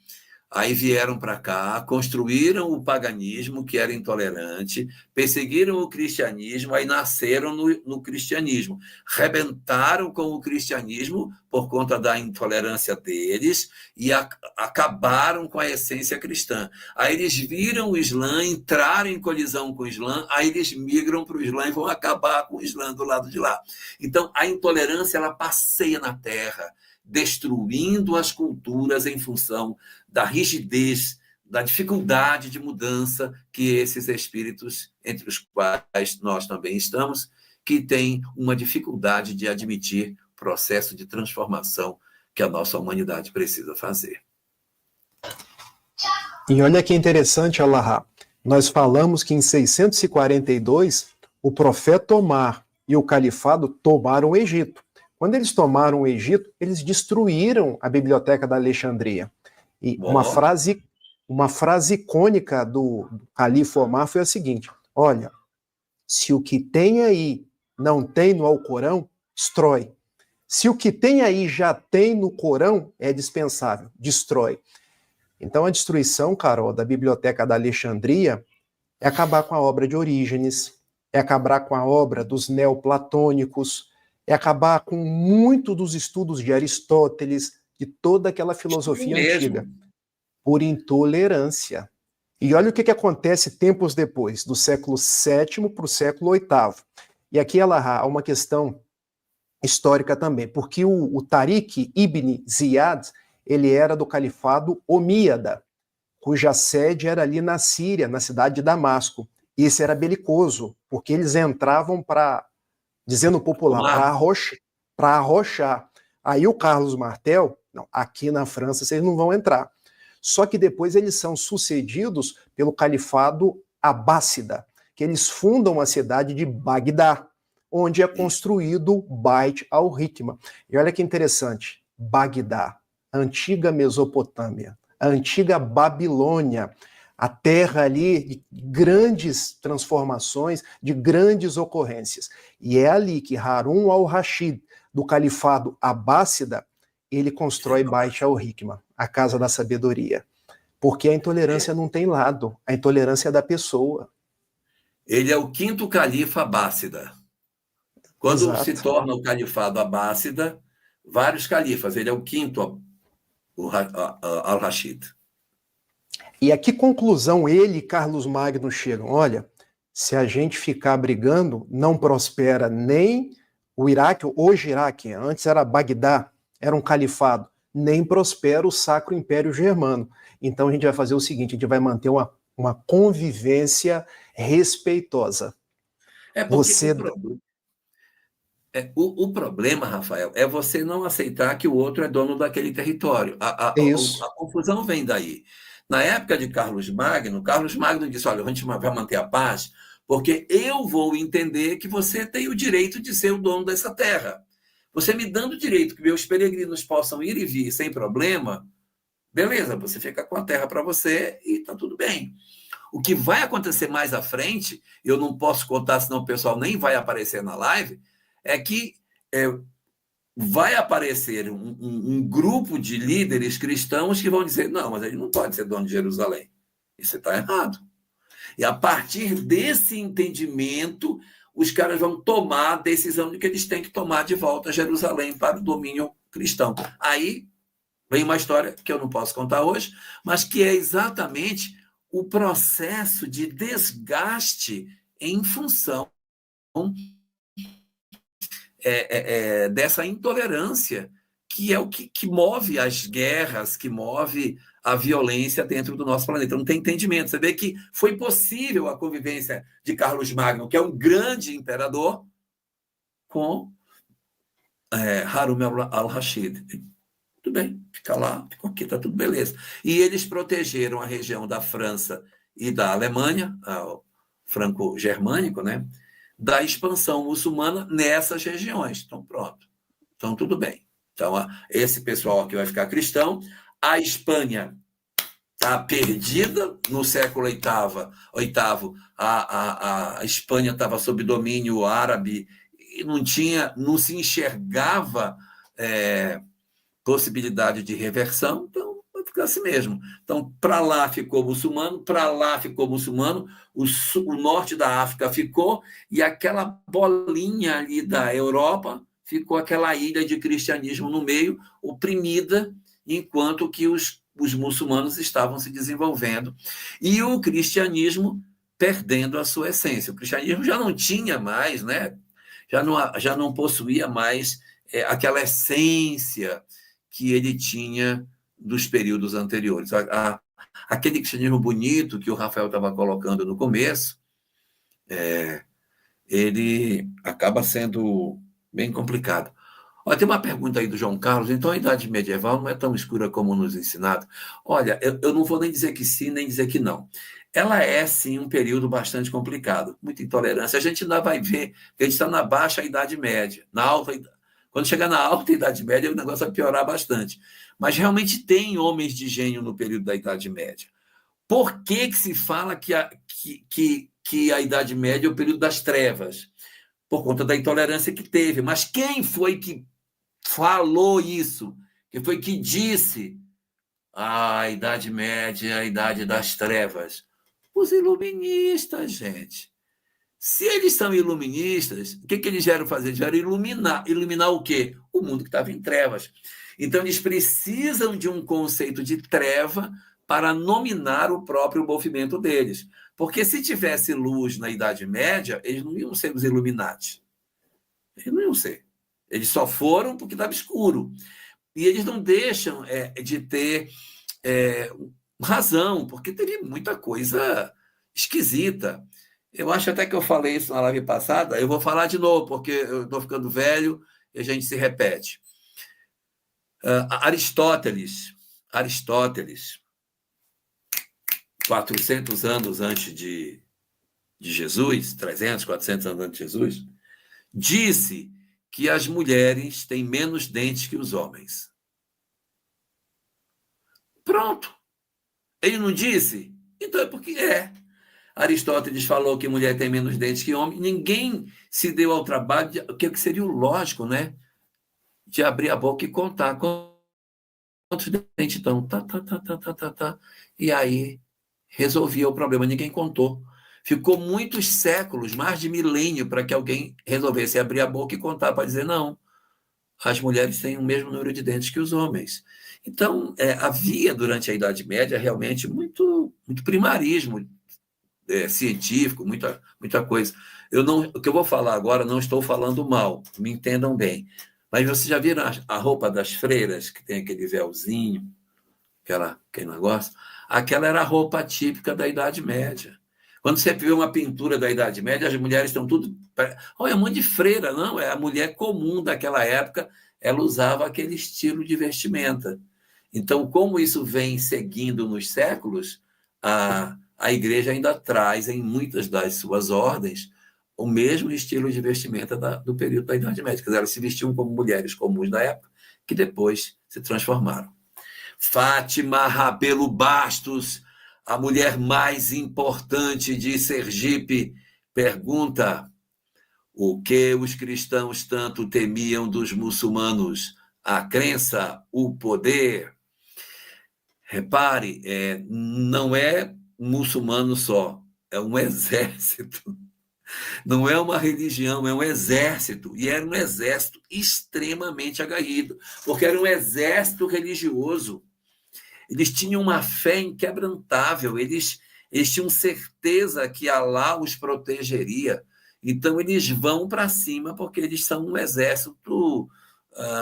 aí vieram para cá, construíram o paganismo, que era intolerante, perseguiram o cristianismo, aí nasceram no cristianismo. Rebentaram com o cristianismo por conta da intolerância deles e acabaram com a essência cristã. Aí eles viram o Islã, entraram em colisão com o Islã, aí eles migram para o Islã e vão acabar com o Islã do lado de lá. Então, a intolerância, ela passeia na Terra, destruindo as culturas em função da rigidez, da dificuldade de mudança que esses espíritos, entre os quais nós também estamos, que têm uma dificuldade de admitir o processo de transformação que a nossa humanidade precisa fazer. E olha que interessante, Allahá. Nós falamos que em 642, o profeta Omar e o califado tomaram o Egito. Quando eles tomaram o Egito, eles destruíram a biblioteca da Alexandria. E uma frase icônica do califa Omar foi a seguinte: olha, se o que tem aí não tem no Alcorão, destrói. Se o que tem aí já tem no Corão, é dispensável, destrói. Então a destruição, Carol, da biblioteca da Alexandria é acabar com a obra de Orígenes, é acabar com a obra dos neoplatônicos, é acabar com muito dos estudos de Aristóteles, de toda aquela filosofia antiga, por intolerância. E olha o que acontece tempos depois, do século VII para o século VIII. E aqui há uma questão histórica também, porque o Tariq ibn Ziyad, ele era do califado omíada, cuja sede era ali na Síria, na cidade de Damasco. E esse era belicoso, porque eles entravam para, dizendo popular, para arrochar. Aí o Carlos Martel, não, aqui na França vocês não vão entrar. Só que depois eles são sucedidos pelo califado abássida, que eles fundam a cidade de Bagdá, onde é construído Beit al-Hikma. E olha que interessante, Bagdá, a antiga Mesopotâmia, a antiga Babilônia, a terra ali de grandes transformações, de grandes ocorrências. E é ali que Harun al-Rashid, do califado abássida, ele constrói Beit al-Hikma, a casa da sabedoria. Porque a intolerância não tem lado, a intolerância é da pessoa. Ele é o quinto califa abássida. Quando se torna o califado abássida, vários califas, ele é o quinto al-Rashid. E a que conclusão ele e Carlos Magno chegam? Olha, se a gente ficar brigando, não prospera nem o Iraque, hoje Iraque, antes era Bagdá, era um califado, nem prospera o Sacro Império Germano. Então a gente vai fazer o seguinte, a gente vai manter uma convivência respeitosa. O problema, Rafael, é você não aceitar que o outro é dono daquele território. A confusão vem daí. Na época de Carlos Magno disse, olha, a gente vai manter a paz, porque eu vou entender que você tem o direito de ser o dono dessa terra. Você me dando o direito que meus peregrinos possam ir e vir sem problema, beleza, você fica com a terra para você e está tudo bem. O que vai acontecer mais à frente, eu não posso contar, senão o pessoal nem vai aparecer na live, é que vai aparecer um grupo de líderes cristãos que vão dizer, não, mas ele não pode ser dono de Jerusalém. Isso está errado. E a partir desse entendimento, os caras vão tomar a decisão de que eles têm que tomar de volta Jerusalém para o domínio cristão. Aí vem uma história que eu não posso contar hoje, mas que é exatamente o processo de desgaste em função dessa intolerância, que é o que move as guerras, que move a violência dentro do nosso planeta. Não tem entendimento. Você vê que foi possível a convivência de Carlos Magno, que é um grande imperador, com Harun al-Rashid. Tudo bem, fica lá, fica aqui, está tudo beleza. E eles protegeram a região da França e da Alemanha, o franco-germânico, né, da expansão muçulmana nessas regiões. Então, pronto. Então, tudo bem. Então, esse pessoal aqui vai ficar cristão. A Espanha está perdida. No século VIII, a Espanha estava sob domínio árabe e não se enxergava possibilidade de reversão, então vai ficar assim mesmo. Então, para lá ficou muçulmano, para lá ficou muçulmano, o norte da África ficou, e aquela bolinha ali da Europa ficou aquela ilha de cristianismo no meio, oprimida, enquanto que os muçulmanos estavam se desenvolvendo, e o cristianismo perdendo a sua essência. O cristianismo já não tinha mais, né? Já não possuía mais aquela essência que ele tinha dos períodos anteriores. Aquele cristianismo bonito que o Rafael estava colocando no começo, ele acaba sendo bem complicado. Olha, tem uma pergunta aí do João Carlos. Então, a idade medieval não é tão escura como nos ensinado? Olha, eu não vou nem dizer que sim, nem dizer que não. Ela é, sim, um período bastante complicado, muita intolerância. A gente ainda vai ver que a gente está na baixa Idade Média. Quando chegar na alta Idade Média, o negócio vai piorar bastante. Mas realmente tem homens de gênio no período da Idade Média. Por que se fala que a Idade Média é o período das trevas? Por conta da intolerância que teve. Mas quem foi que falou isso? Quem foi que disse a Idade Média é a Idade das Trevas? Os iluministas, gente. Se eles são iluministas, o que eles vieram fazer? Eles vieram iluminar. Iluminar o quê? O mundo que estava em trevas. Então, eles precisam de um conceito de treva para nominar o próprio movimento deles. Porque se tivesse luz na Idade Média, eles não iam ser os Illuminati. Eles não iam ser. Eles só foram porque estava escuro. E eles não deixam de ter razão, porque teve muita coisa esquisita. Eu acho até que eu falei isso na live passada, eu vou falar de novo, porque eu estou ficando velho e a gente se repete. Aristóteles, 400 anos antes de Jesus, 300, 400 anos antes de Jesus, disse que as mulheres têm menos dentes que os homens. Pronto. Ele não disse? Então é porque é. Aristóteles falou que mulher tem menos dentes que homem. Ninguém se deu ao trabalho, que seria o lógico, né? De abrir a boca e contar quantos dentes estão. Tá. E aí resolvia o problema. Ninguém contou. Ficou muitos séculos, mais de milênio, para que alguém resolvesse abrir a boca e contar para dizer não. As mulheres têm o mesmo número de dentes que os homens. Então, havia, durante a Idade Média, realmente muito primarismo científico, muita coisa. O que eu vou falar agora, não estou falando mal, me entendam bem. Mas vocês já viram a roupa das freiras, que tem aquele véuzinho, aquele negócio? Aquela era a roupa típica da Idade Média. Quando você vê uma pintura da Idade Média, as mulheres estão tudo... Olha, é um monte de freira, não, é a mulher comum daquela época, ela usava aquele estilo de vestimenta. Então, como isso vem seguindo nos séculos, a igreja ainda traz, em muitas das suas ordens, o mesmo estilo de vestimenta do período da Idade Média. Quer dizer, elas se vestiam como mulheres comuns da época, que depois se transformaram. Fátima Rabelo Bastos, a mulher mais importante de Sergipe, pergunta: o que os cristãos tanto temiam dos muçulmanos? A crença, o poder? Repare, não é um muçulmano só, é um exército. Não é uma religião, é um exército. E era um exército extremamente aguerrido, porque era um exército religioso. Eles tinham uma fé inquebrantável, eles tinham certeza que Alá os protegeria. Então, eles vão para cima porque eles são um exército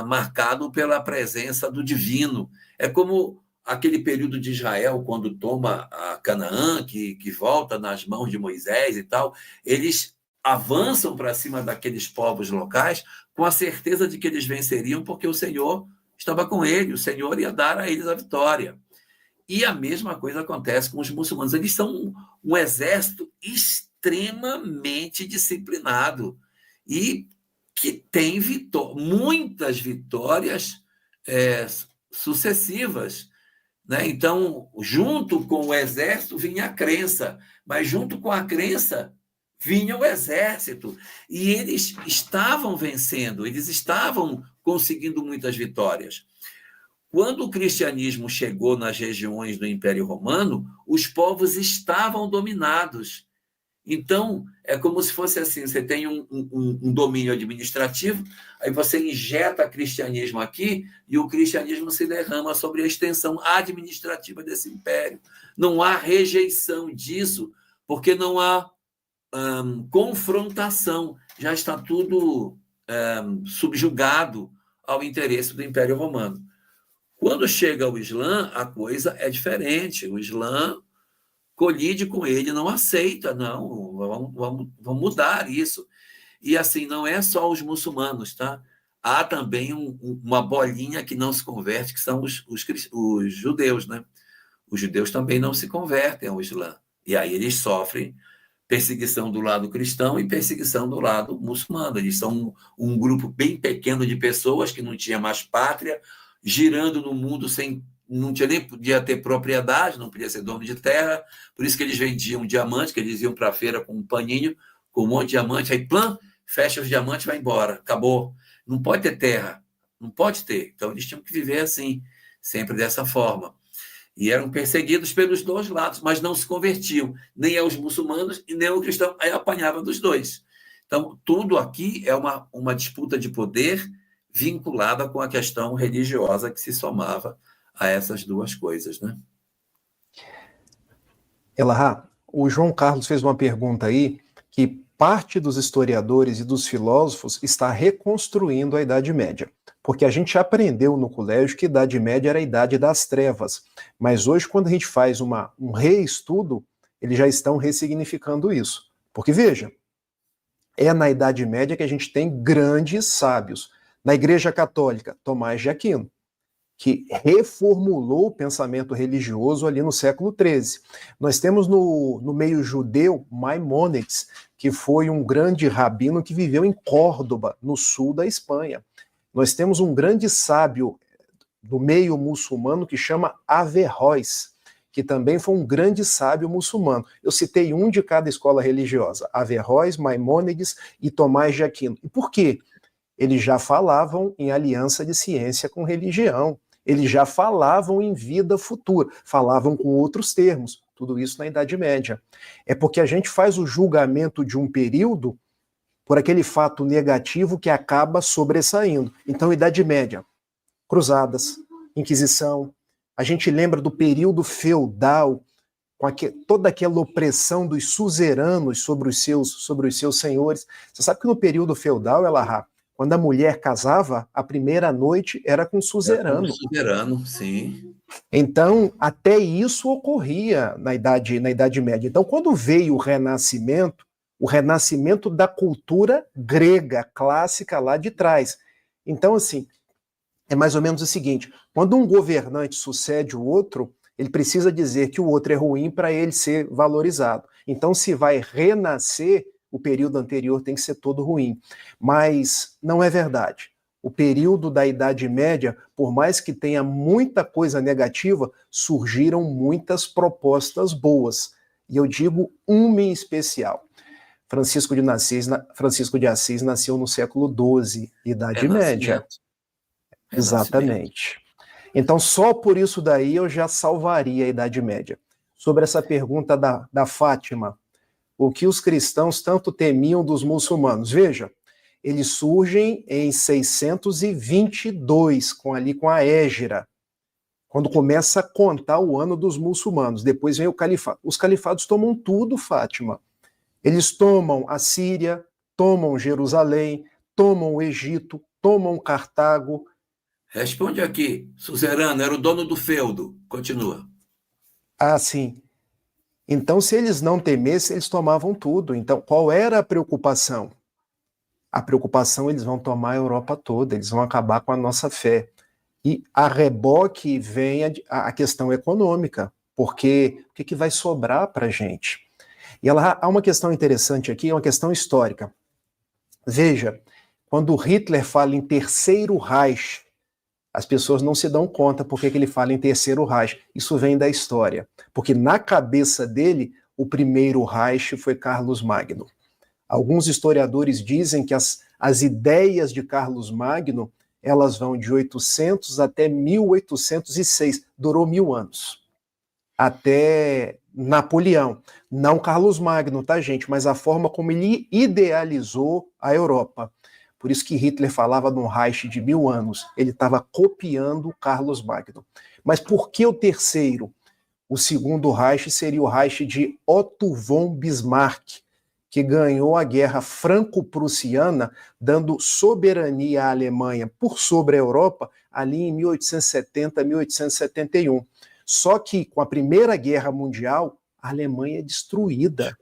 marcado pela presença do divino. É como aquele período de Israel, quando toma a Canaã, que volta nas mãos de Moisés e tal, eles avançam para cima daqueles povos locais com a certeza de que eles venceriam porque o Senhor estava com ele, o Senhor ia dar a eles a vitória. E a mesma coisa acontece com os muçulmanos. Eles são um exército extremamente disciplinado e que tem muitas vitórias sucessivas. Né? Então, junto com o exército vinha a crença, mas junto com a crença vinha o exército. E eles estavam vencendo, eles estavam conseguindo muitas vitórias. Quando o cristianismo chegou nas regiões do Império Romano, os povos estavam dominados. Então, é como se fosse assim, você tem um domínio administrativo, aí você injeta cristianismo aqui e o cristianismo se derrama sobre a extensão administrativa desse império. Não há rejeição disso, porque não há confrontação. Já está tudo subjugado ao interesse do Império Romano. Quando chega o Islã, a coisa é diferente. O Islã colide com ele, não aceita, não, vamos mudar isso. E assim, não é só os muçulmanos, tá? Há também uma bolinha que não se converte, que são os judeus, né? Os judeus também não se convertem ao Islã. E aí eles sofrem perseguição do lado cristão e perseguição do lado muçulmano. Eles são um grupo bem pequeno de pessoas que não tinha mais pátria, girando no mundo sem... Não tinha nem podia ter propriedade, não podia ser dono de terra, por isso que eles vendiam diamante, que eles iam para a feira com um paninho, com um monte de diamante, aí plã, fecha os diamantes e vai embora, acabou. Não pode ter terra, não pode ter. Então eles tinham que viver assim, sempre dessa forma. E eram perseguidos pelos dois lados, mas não se convertiam, nem aos muçulmanos e nem ao cristão, aí apanhava dos dois. Então, tudo aqui é uma disputa de poder vinculada com a questão religiosa que se somava a essas duas coisas, né? Elahá, o João Carlos fez uma pergunta aí que parte dos historiadores e dos filósofos está reconstruindo a Idade Média. Porque a gente aprendeu no colégio que a Idade Média era a Idade das Trevas. Mas hoje, quando a gente faz um reestudo, eles já estão ressignificando isso. Porque, veja, é na Idade Média que a gente tem grandes sábios. Na Igreja Católica, Tomás de Aquino, que reformulou o pensamento religioso ali no século XIII. Nós temos no meio judeu Maimônides, que foi um grande rabino que viveu em Córdoba, no sul da Espanha. Nós temos um grande sábio do meio muçulmano que chama Averroes, que também foi um grande sábio muçulmano. Eu citei um de cada escola religiosa, Averroes, Maimônides e Tomás de Aquino. E por quê? Eles já falavam em aliança de ciência com religião, eles já falavam em vida futura, falavam com outros termos, tudo isso na Idade Média. É porque a gente faz o julgamento de um período por aquele fato negativo que acaba sobressaindo. Então, Idade Média, cruzadas, Inquisição, a gente lembra do período feudal, com toda aquela opressão dos suzeranos sobre os seus senhores. Você sabe que no período feudal, Elahá, quando a mulher casava, a primeira noite era com o suzerano. Suzerano, sim. Então, até isso ocorria na Idade Média. Então, quando veio o Renascimento da cultura grega, clássica lá de trás. Então, assim, é mais ou menos o seguinte, quando um governante sucede o outro, ele precisa dizer que o outro é ruim para ele ser valorizado. Então, se vai renascer, o período anterior tem que ser todo ruim. Mas não é verdade. O período da Idade Média, por mais que tenha muita coisa negativa, surgiram muitas propostas boas. E eu digo uma em especial. Francisco de Assis nasceu no século XII, Idade Média. Exatamente. Então, só por isso daí eu já salvaria a Idade Média. Sobre essa pergunta da Fátima, o que os cristãos tanto temiam dos muçulmanos? Veja, eles surgem em 622, com a Hégira, quando começa a contar o ano dos muçulmanos. Depois vem o califado. Os califados tomam tudo, Fátima. Eles tomam a Síria, tomam Jerusalém, tomam o Egito, tomam Cartago. Responde aqui, suzerano, era o dono do feudo. Continua. Ah, sim. Então, se eles não temessem, eles tomavam tudo. Então, qual era a preocupação? A preocupação, eles vão tomar a Europa toda, eles vão acabar com a nossa fé. E a reboque vem a questão econômica, porque o que vai sobrar para a gente? E há uma questão interessante aqui, é uma questão histórica. Veja, quando Hitler fala em Terceiro Reich, as pessoas não se dão conta porque que ele fala em Terceiro Reich. Isso vem da história. Porque na cabeça dele, o primeiro Reich foi Carlos Magno. Alguns historiadores dizem que as ideias de Carlos Magno, elas vão de 800 até 1806. Durou 1000 anos. Até Napoleão. Não Carlos Magno, tá, gente? Mas a forma como ele idealizou a Europa. Por isso que Hitler falava de um Reich de 1000 anos. Ele estava copiando Carlos Magno. Mas por que o terceiro? O segundo Reich seria o Reich de Otto von Bismarck, que ganhou a Guerra Franco-Prussiana, dando soberania à Alemanha por sobre a Europa, ali em 1870, 1871. Só que com a Primeira Guerra Mundial, a Alemanha é destruída.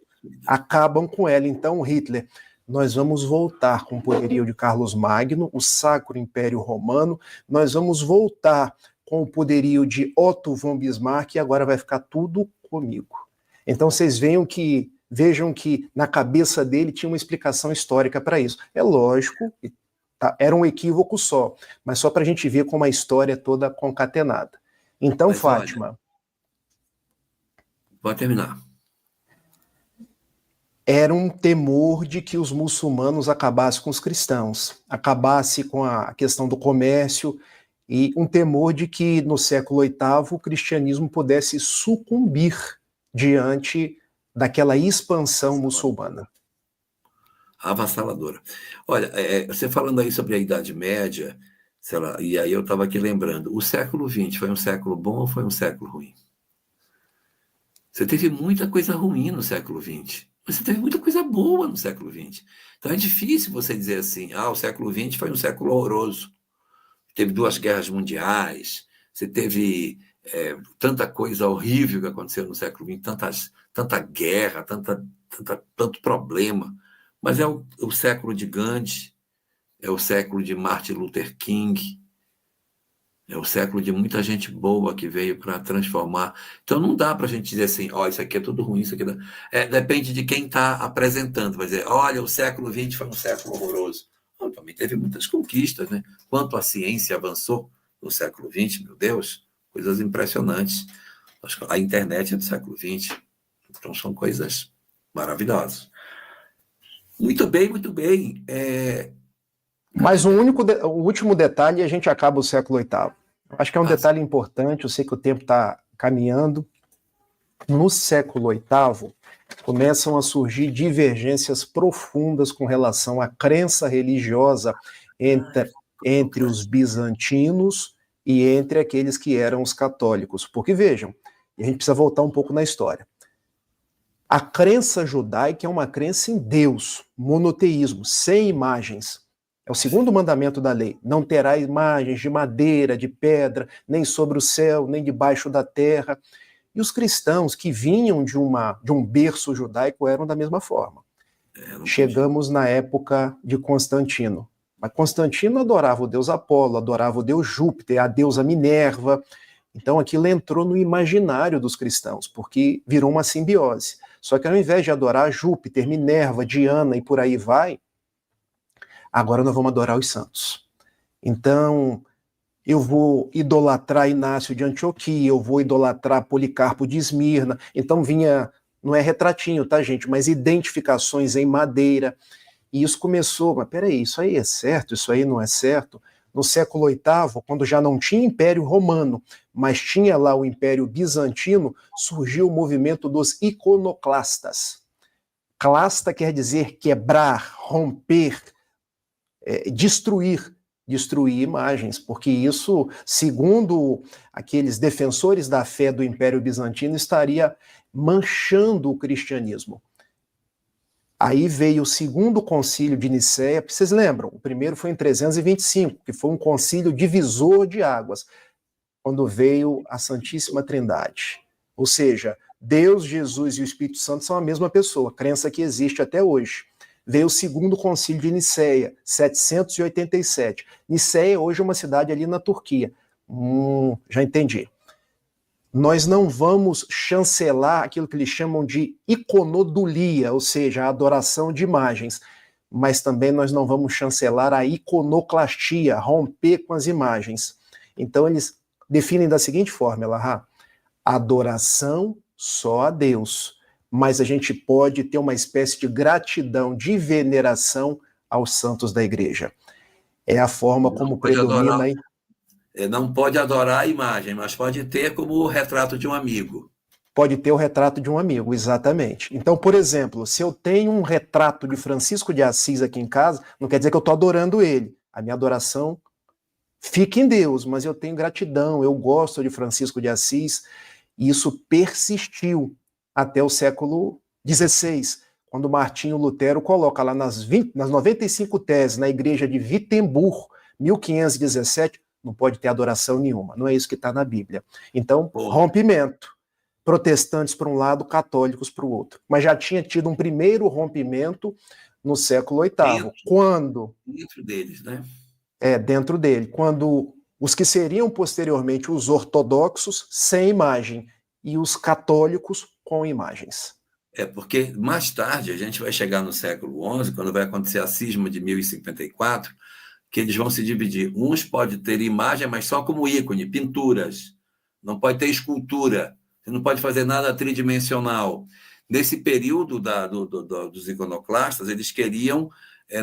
Acabam com ela. Então Hitler nós vamos voltar com o poderio de Carlos Magno, o Sacro Império Romano, nós vamos voltar com o poderio de Otto von Bismarck, e agora vai ficar tudo comigo. Então vocês vejam que na cabeça dele tinha uma explicação histórica para isso. É lógico, era um equívoco só, mas só para a gente ver como a história é toda concatenada. Então, mas, Fátima... Olha, pode terminar. Era um temor de que os muçulmanos acabassem com os cristãos, acabasse com a questão do comércio, e um temor de que no século VIII o cristianismo pudesse sucumbir diante daquela expansão muçulmana. Avassaladora. Olha, você falando aí sobre a Idade Média, sei lá, e aí eu estava aqui lembrando, o século XX foi um século bom ou foi um século ruim? Você teve muita coisa ruim no século XX, mas você teve muita coisa boa no século XX. Então é difícil você dizer assim, o século XX foi um século horroroso. Teve 2 guerras mundiais, você teve tanta coisa horrível que aconteceu no século XX, tanta guerra, tanto problema. Mas é o século de Gandhi, é o século de Martin Luther King, é o século de muita gente boa que veio para transformar. Então não dá para a gente dizer assim, isso aqui é tudo ruim, isso aqui não... depende de quem está apresentando, vai dizer, olha, o século XX foi um século horroroso. Também teve muitas conquistas, né? Quanto a ciência avançou no século XX, meu Deus, coisas impressionantes. A internet é do século XX, então são coisas maravilhosas. Muito bem, muito bem. Mas o último detalhe, a gente acaba o século VIII. Acho que é um detalhe importante, eu sei que o tempo está caminhando. No século VIII, começam a surgir divergências profundas com relação à crença religiosa entre os bizantinos e entre aqueles que eram os católicos. Porque, vejam, e a gente precisa voltar um pouco na história. A crença judaica é uma crença em Deus, monoteísmo, sem imagens. É o 2º mandamento da lei. Não terá imagens de madeira, de pedra, nem sobre o céu, nem debaixo da terra. E os cristãos que vinham de um berço judaico eram da mesma forma. Chegamos na época de Constantino. Mas Constantino adorava o deus Apolo, adorava o deus Júpiter, a deusa Minerva. Então aquilo entrou no imaginário dos cristãos, porque virou uma simbiose. Só que ao invés de adorar Júpiter, Minerva, Diana e por aí vai, agora nós vamos adorar os santos. Então... eu vou idolatrar Inácio de Antioquia, eu vou idolatrar Policarpo de Esmirna. Então vinha, não é retratinho, tá, gente, mas identificações em madeira. E isso começou, mas peraí, isso aí é certo, isso aí não é certo? No século VIII, quando já não tinha Império Romano, mas tinha lá o Império Bizantino, surgiu o movimento dos iconoclastas. Clasta quer dizer quebrar, romper, destruir imagens, porque isso, segundo aqueles defensores da fé do Império Bizantino, estaria manchando o cristianismo. Aí veio o 2º concílio de Nicéia, vocês lembram? O primeiro foi em 325, que foi um concílio divisor de águas, quando veio a Santíssima Trindade. Ou seja, Deus, Jesus e o Espírito Santo são a mesma pessoa, crença que existe até hoje. Veio o 2º concílio de Nicéia, 787. Nicéia hoje é uma cidade ali na Turquia. Já entendi. Nós não vamos chancelar aquilo que eles chamam de iconodulia, ou seja, a adoração de imagens, mas também nós não vamos chancelar a iconoclastia, romper com as imagens. Então eles definem da seguinte forma, Elahá: adoração só a Deus, mas a gente pode ter uma espécie de gratidão, de veneração aos santos da igreja. É a forma como predomina aí. Não pode adorar a imagem, mas pode ter como o retrato de um amigo. Pode ter o retrato de um amigo, exatamente. Então, por exemplo, se eu tenho um retrato de Francisco de Assis aqui em casa, não quer dizer que eu estou adorando ele. A minha adoração fica em Deus, mas eu tenho gratidão, eu gosto de Francisco de Assis, e isso persistiu até o século XVI, quando Martinho Lutero coloca lá nas 95 teses na igreja de Wittenberg, 1517, não pode ter adoração nenhuma. Não é isso que está na Bíblia. Então, rompimento. Protestantes para um lado, católicos para o outro. Mas já tinha tido um primeiro rompimento no século VIII, quando... Dentro deles, né? Dentro dele, quando os que seriam posteriormente os ortodoxos sem imagem e os católicos com imagens. Porque mais tarde, a gente vai chegar no século XI, quando vai acontecer a cisma de 1054, que eles vão se dividir. Uns podem ter imagem, mas só como ícone, pinturas. Não pode ter escultura. Você não pode fazer nada tridimensional. Nesse período dos iconoclastas, eles queriam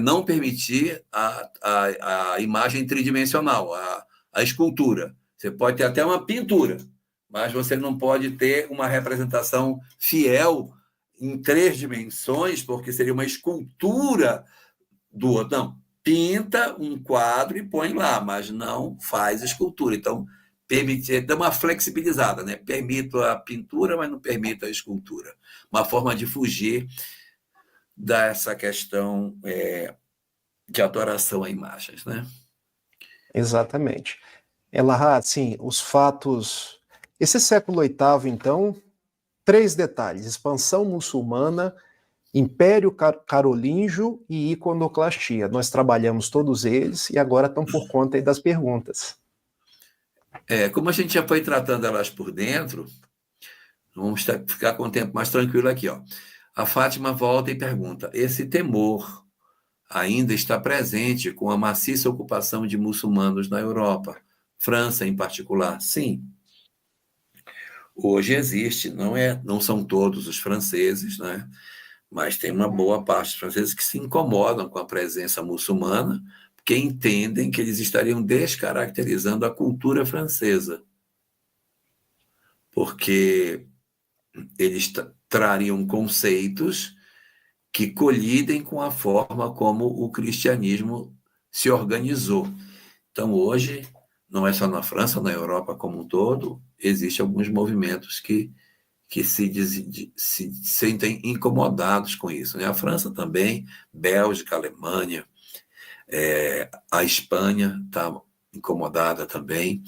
não permitir a imagem tridimensional, a escultura. Você pode ter até uma pintura, mas você não pode ter uma representação fiel em 3 dimensões, porque seria uma escultura do outro. Não, pinta um quadro e põe lá, mas não faz escultura. Então, dá uma flexibilizada, né? Permito a pintura, mas não permito a escultura. Uma forma de fugir dessa questão de adoração a imagens, né? Exatamente. Elahá, sim, os fatos... Esse século VIII, então, 3 detalhes: expansão muçulmana, Império Carolíngio e iconoclastia. Nós trabalhamos todos eles e agora estão por conta aí das perguntas. Como a gente já foi tratando elas por dentro, vamos ficar com o tempo mais tranquilo aqui. Ó. A Fátima volta e pergunta: esse temor ainda está presente com a maciça ocupação de muçulmanos na Europa, França em particular? Sim. Hoje existe, não são todos os franceses, né? Mas tem uma boa parte dos franceses que se incomodam com a presença muçulmana, porque entendem que eles estariam descaracterizando a cultura francesa. Porque eles trariam conceitos que colidem com a forma como o cristianismo se organizou. Então, hoje, não é só na França, na Europa como um todo, existem alguns movimentos que se sentem incomodados com isso. Né? A França também, Bélgica, Alemanha, a Espanha está incomodada também.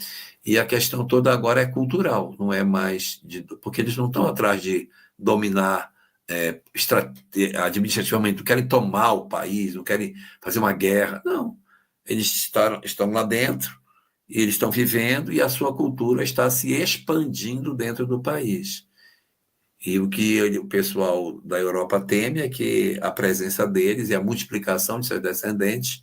E a questão toda agora é cultural, não é mais... porque eles não estão atrás de dominar administrativamente, não querem tomar o país, não querem fazer uma guerra. Não, eles estão lá dentro, e eles estão vivendo, e a sua cultura está se expandindo dentro do país. E o que o pessoal da Europa teme é que a presença deles e a multiplicação de seus descendentes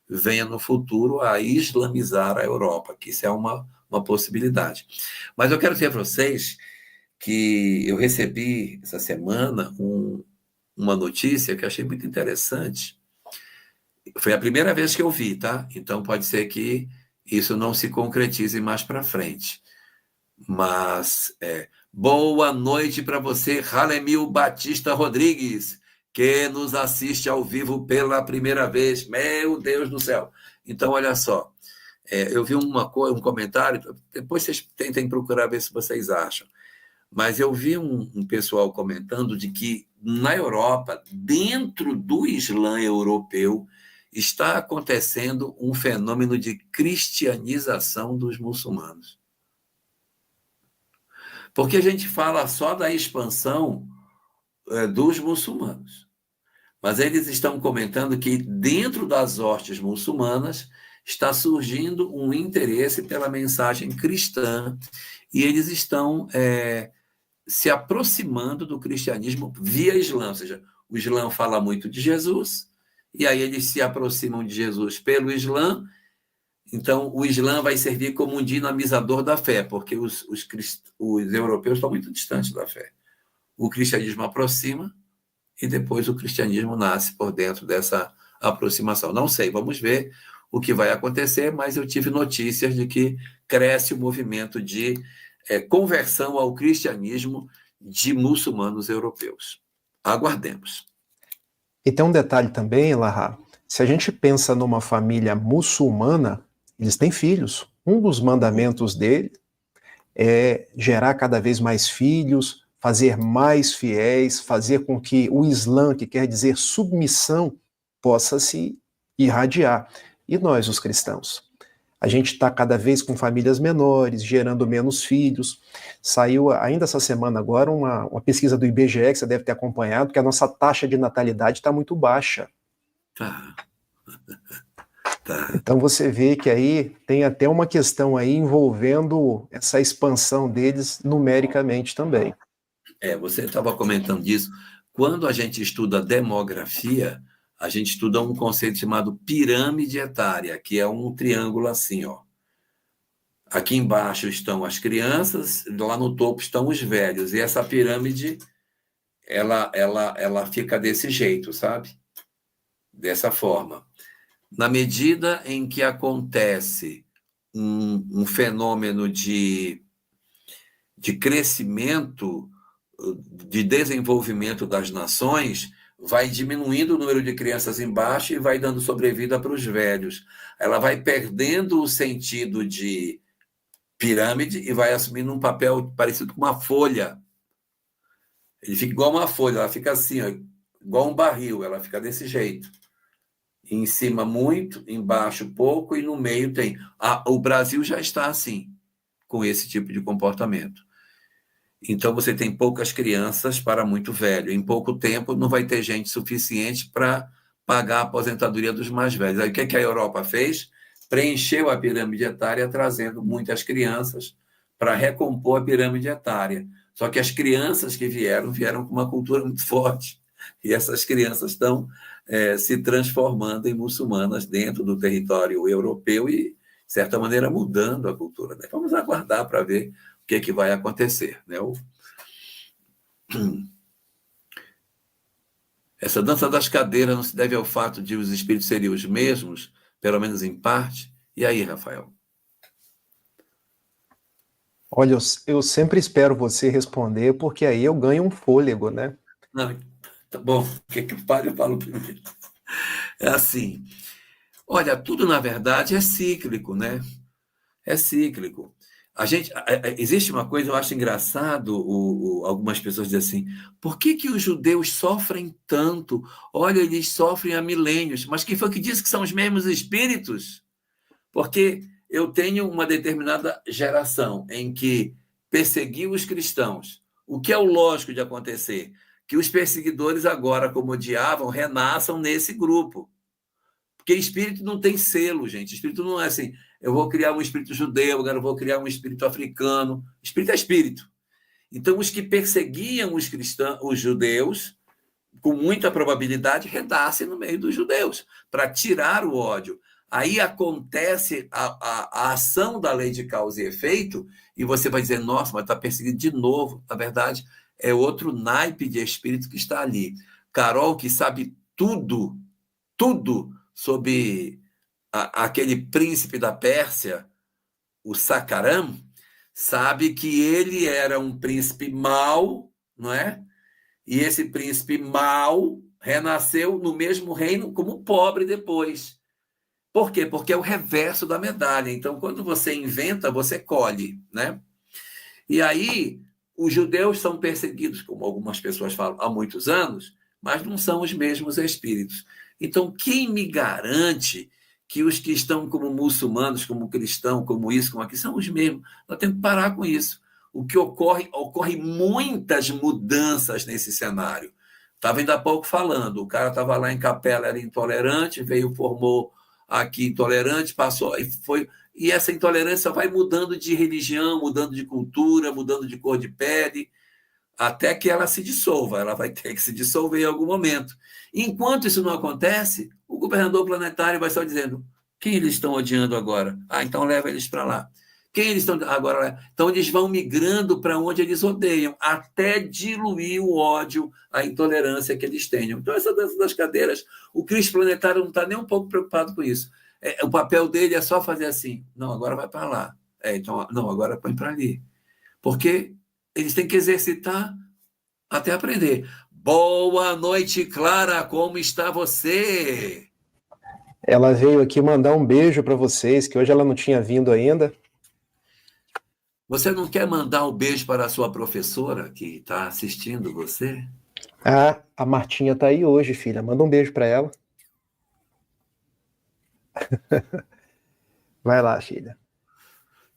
venha no futuro a islamizar a Europa, que isso é uma possibilidade. Mas eu quero dizer para vocês que eu recebi essa semana uma notícia que achei muito interessante. Foi a primeira vez que eu vi, tá? Então pode ser que isso não se concretize mais para frente. Mas boa noite para você, Ralemil Batista Rodrigues, que nos assiste ao vivo pela primeira vez. Meu Deus do céu! Então, olha só, eu vi um comentário, depois vocês tentem procurar ver se vocês acham, mas eu vi um pessoal comentando de que na Europa, dentro do Islã europeu, está acontecendo um fenômeno de cristianização dos muçulmanos. Porque a gente fala só da expansão dos muçulmanos. Mas eles estão comentando que dentro das hostes muçulmanas está surgindo um interesse pela mensagem cristã e eles estão se aproximando do cristianismo via Islã. Ou seja, o Islã fala muito de Jesus e aí eles se aproximam de Jesus pelo Islã. Então, o Islã vai servir como um dinamizador da fé, porque os europeus estão muito distantes da fé. O cristianismo aproxima e depois o cristianismo nasce por dentro dessa aproximação. Não sei, vamos ver o que vai acontecer, mas eu tive notícias de que cresce o movimento de conversão ao cristianismo de muçulmanos europeus. Aguardemos. E tem um detalhe também, Elahá, se a gente pensa numa família muçulmana, eles têm filhos. Um dos mandamentos dele é gerar cada vez mais filhos, fazer mais fiéis, fazer com que o Islã, que quer dizer submissão, possa se irradiar. E nós, os cristãos? A gente está cada vez com famílias menores, gerando menos filhos. Saiu ainda essa semana agora uma pesquisa do IBGE, que você deve ter acompanhado, que a nossa taxa de natalidade está muito baixa. Tá. Então você vê que aí tem até uma questão aí envolvendo essa expansão deles numericamente também. Você estava comentando disso. Quando a gente estuda demografia, a gente estuda um conceito chamado pirâmide etária, que é um triângulo assim, ó. Aqui embaixo estão as crianças, lá no topo estão os velhos. E essa pirâmide, ela fica desse jeito, sabe? Dessa forma. Na medida em que acontece um fenômeno de crescimento, de desenvolvimento das nações, vai diminuindo o número de crianças embaixo e vai dando sobrevida para os velhos. Ela vai perdendo o sentido de pirâmide e vai assumindo um papel parecido com uma folha. Ele fica igual uma folha, ela fica assim, ó, igual um barril, ela fica desse jeito. Em cima muito, embaixo pouco e no meio tem. O Brasil já está assim, com esse tipo de comportamento. Então você tem poucas crianças para muito velho. Em pouco tempo não vai ter gente suficiente para pagar a aposentadoria dos mais velhos. Aí o que a Europa fez? Preencheu a pirâmide etária, trazendo muitas crianças para recompor a pirâmide etária. Só que as crianças que vieram com uma cultura muito forte. E essas crianças estão se transformando em muçulmanas dentro do território europeu e, de certa maneira, mudando a cultura. Né? Vamos aguardar para ver o que vai acontecer. Né? Essa dança das cadeiras não se deve ao fato de os espíritos serem os mesmos, pelo menos em parte? E aí, Rafael? Olha, eu sempre espero você responder, porque aí eu ganho um fôlego, né? Não, tá bom, o que eu falo primeiro? É assim, olha, tudo na verdade é cíclico, né? É cíclico. Existe uma coisa, eu acho engraçado, algumas pessoas dizem assim, por que os judeus sofrem tanto? Olha, eles sofrem há milênios, mas quem foi que disse que são os mesmos espíritos? Porque eu tenho uma determinada geração em que perseguiu os cristãos. O que é o lógico de acontecer? Que os perseguidores agora, como odiavam, renasçam nesse grupo. Porque espírito não tem selo, gente. Espírito não é assim, eu vou criar um espírito judeu, agora eu vou criar um espírito africano. Espírito é espírito. Então, os que perseguiam os judeus, com muita probabilidade, renascem no meio dos judeus, para tirar o ódio. Aí acontece a ação da lei de causa e efeito, e você vai dizer, nossa, mas está perseguido de novo. Na verdade, é outro naipe de espírito que está ali. Carol, que sabe tudo sobre aquele príncipe da Pérsia, o Sakaram, sabe que ele era um príncipe mau, não é? E esse príncipe mau renasceu no mesmo reino como pobre depois. Por quê? Porque é o reverso da medalha. Então, quando você inventa, você colhe, né? E aí, os judeus são perseguidos, como algumas pessoas falam, há muitos anos, mas não são os mesmos espíritos. Então, quem me garante que os que estão como muçulmanos, como cristãos, como isso, como aquilo, são os mesmos? Nós temos que parar com isso. O que ocorre muitas mudanças nesse cenário. Estava ainda há pouco falando, o cara estava lá em Capela, era intolerante, formou aqui intolerante, passou e foi. E essa intolerância vai mudando de religião, mudando de cultura, mudando de cor de pele, até que ela se dissolva. Ela vai ter que se dissolver em algum momento. Enquanto isso não acontece, o governador planetário vai só dizendo quem eles estão odiando agora? Então leva eles para lá. Quem eles estão agora? Então eles vão migrando para onde eles odeiam, até diluir o ódio, a intolerância que eles tenham. Então essa dança das cadeiras, o Cristo planetário não está nem um pouco preocupado com isso. O papel dele é só fazer assim. Não, agora vai para lá. Então, não, agora põe para ali. Porque eles têm que exercitar até aprender. Boa noite, Clara. Como está você? Ela veio aqui mandar um beijo para vocês, que hoje ela não tinha vindo ainda. Você não quer mandar um beijo para a sua professora que está assistindo você? A Martinha está aí hoje, filha. Manda um beijo para ela. Vai lá, filha.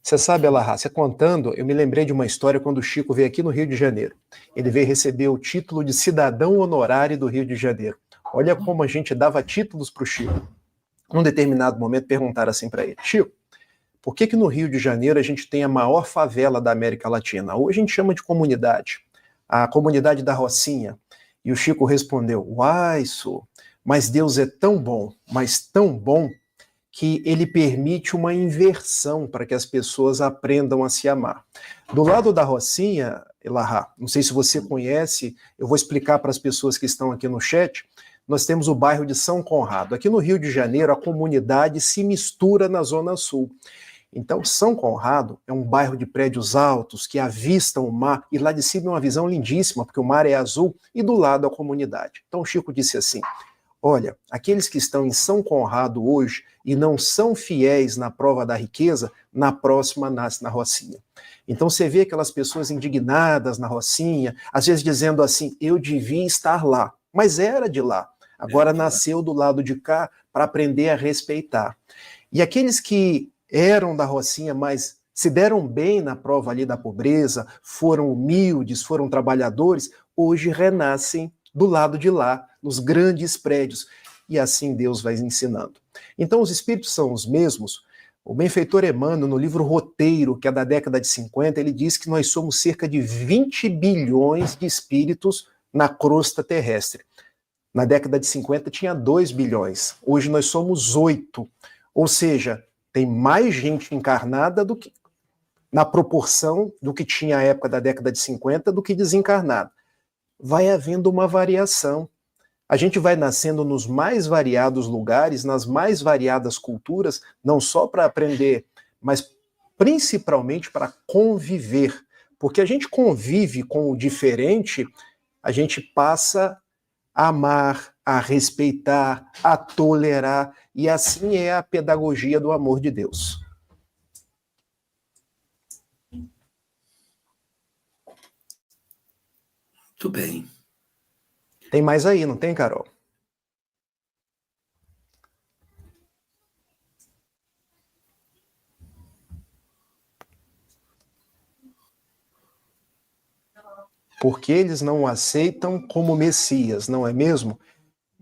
Você sabe, Alahá, você contando, eu me lembrei de uma história quando o Chico veio aqui no Rio de Janeiro. Ele veio receber o título de cidadão honorário do Rio de Janeiro. Olha como a gente dava títulos para o Chico. Num determinado momento perguntaram assim para ele: Chico, por que no Rio de Janeiro a gente tem a maior favela da América Latina? Hoje a gente chama de comunidade, a comunidade da Rocinha. E o Chico respondeu: uai, sô, mas Deus é tão bom, mas tão bom, que ele permite uma inversão para que as pessoas aprendam a se amar. Do lado da Rocinha, Elahá, não sei se você conhece, eu vou explicar para as pessoas que estão aqui no chat, nós temos o bairro de São Conrado. Aqui no Rio de Janeiro, a comunidade se mistura na Zona Sul. Então, São Conrado é um bairro de prédios altos que avistam o mar, e lá de cima é uma visão lindíssima, porque o mar é azul, e do lado a comunidade. Então, o Chico disse assim: olha, aqueles que estão em São Conrado hoje e não são fiéis na prova da riqueza, na próxima nasce na Rocinha. Então você vê aquelas pessoas indignadas na Rocinha, às vezes dizendo assim: eu devia estar lá, mas era de lá. Agora nasceu do lado de cá para aprender a respeitar. E aqueles que eram da Rocinha, mas se deram bem na prova ali da pobreza, foram humildes, foram trabalhadores, hoje renascem do lado de lá, nos grandes prédios. E assim Deus vai ensinando. Então os espíritos são os mesmos. O benfeitor Emmanuel, no livro Roteiro, que é da década de 50, ele diz que nós somos cerca de 20 bilhões de espíritos na crosta terrestre. Na década de 50 tinha 2 bilhões, hoje nós somos 8. Ou seja, tem mais gente encarnada do que, na proporção do que tinha à época da década de 50, do que desencarnada. Vai havendo uma variação. A gente vai nascendo nos mais variados lugares, nas mais variadas culturas, não só para aprender, mas principalmente para conviver. Porque a gente convive com o diferente, a gente passa a amar, a respeitar, a tolerar, e assim é a pedagogia do amor de Deus. Muito bem. Tem mais aí, não tem, Carol? Porque eles não o aceitam como Messias, não é mesmo?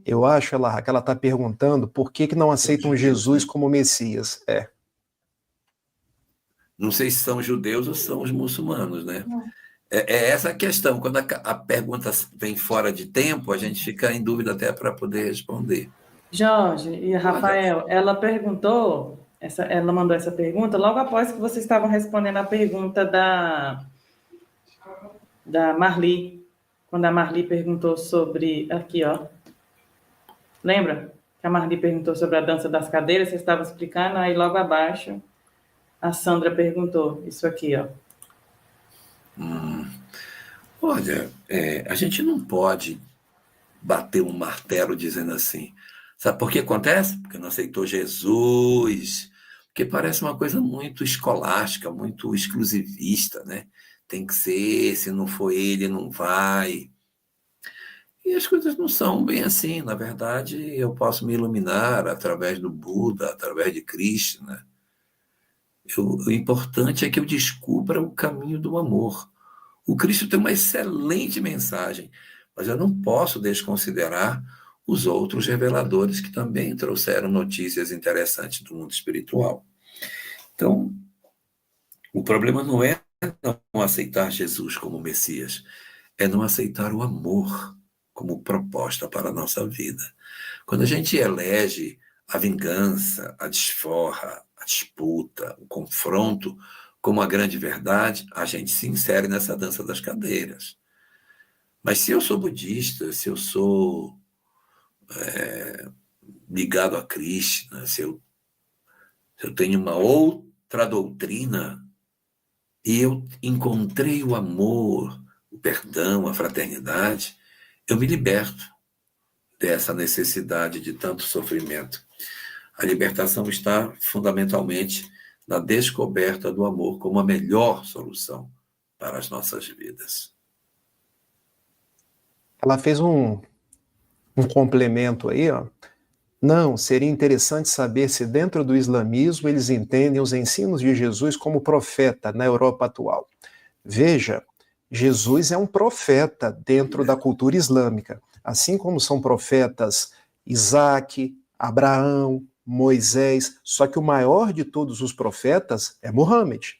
Eu acho, que ela está perguntando por que não aceitam Jesus como Messias. Não sei se são judeus ou são os muçulmanos, né? É essa a questão. Quando a pergunta vem fora de tempo, a gente fica em dúvida até para poder responder. Jorge e Rafael, ela perguntou, ela mandou essa pergunta logo após que vocês estavam respondendo a pergunta da Marli, quando a Marli perguntou sobre, aqui, ó, lembra? Que a Marli perguntou sobre a dança das cadeiras, você estava explicando, aí logo abaixo a Sandra perguntou isso aqui, ó. Olha, a gente não pode bater um martelo dizendo assim, sabe por que acontece? Porque não aceitou Jesus, porque parece uma coisa muito escolástica, muito exclusivista, né? Tem que ser, se não for ele, não vai. E as coisas não são bem assim. Na verdade, eu posso me iluminar através do Buda, através de Krishna. O importante é que eu descubra o caminho do amor. O Cristo tem uma excelente mensagem, mas eu não posso desconsiderar os outros reveladores que também trouxeram notícias interessantes do mundo espiritual. Então, o problema não é não aceitar Jesus como Messias, é não aceitar o amor como proposta para a nossa vida. Quando a gente elege a vingança, a desforra, a disputa, o confronto como a grande verdade, a gente se insere nessa dança das cadeiras. Mas se eu sou budista, se eu sou ligado a Krishna, se eu tenho uma outra doutrina e eu encontrei o amor, o perdão, a fraternidade, eu me liberto dessa necessidade de tanto sofrimento. A libertação está fundamentalmente na descoberta do amor como a melhor solução para as nossas vidas. Ela fez um complemento aí, ó. Não, seria interessante saber se dentro do islamismo eles entendem os ensinos de Jesus como profeta na Europa atual. Veja, Jesus é um profeta dentro da cultura islâmica. assim como são profetas Isaac, Abraão, Moisés, só que o maior de todos os profetas é Muhammad.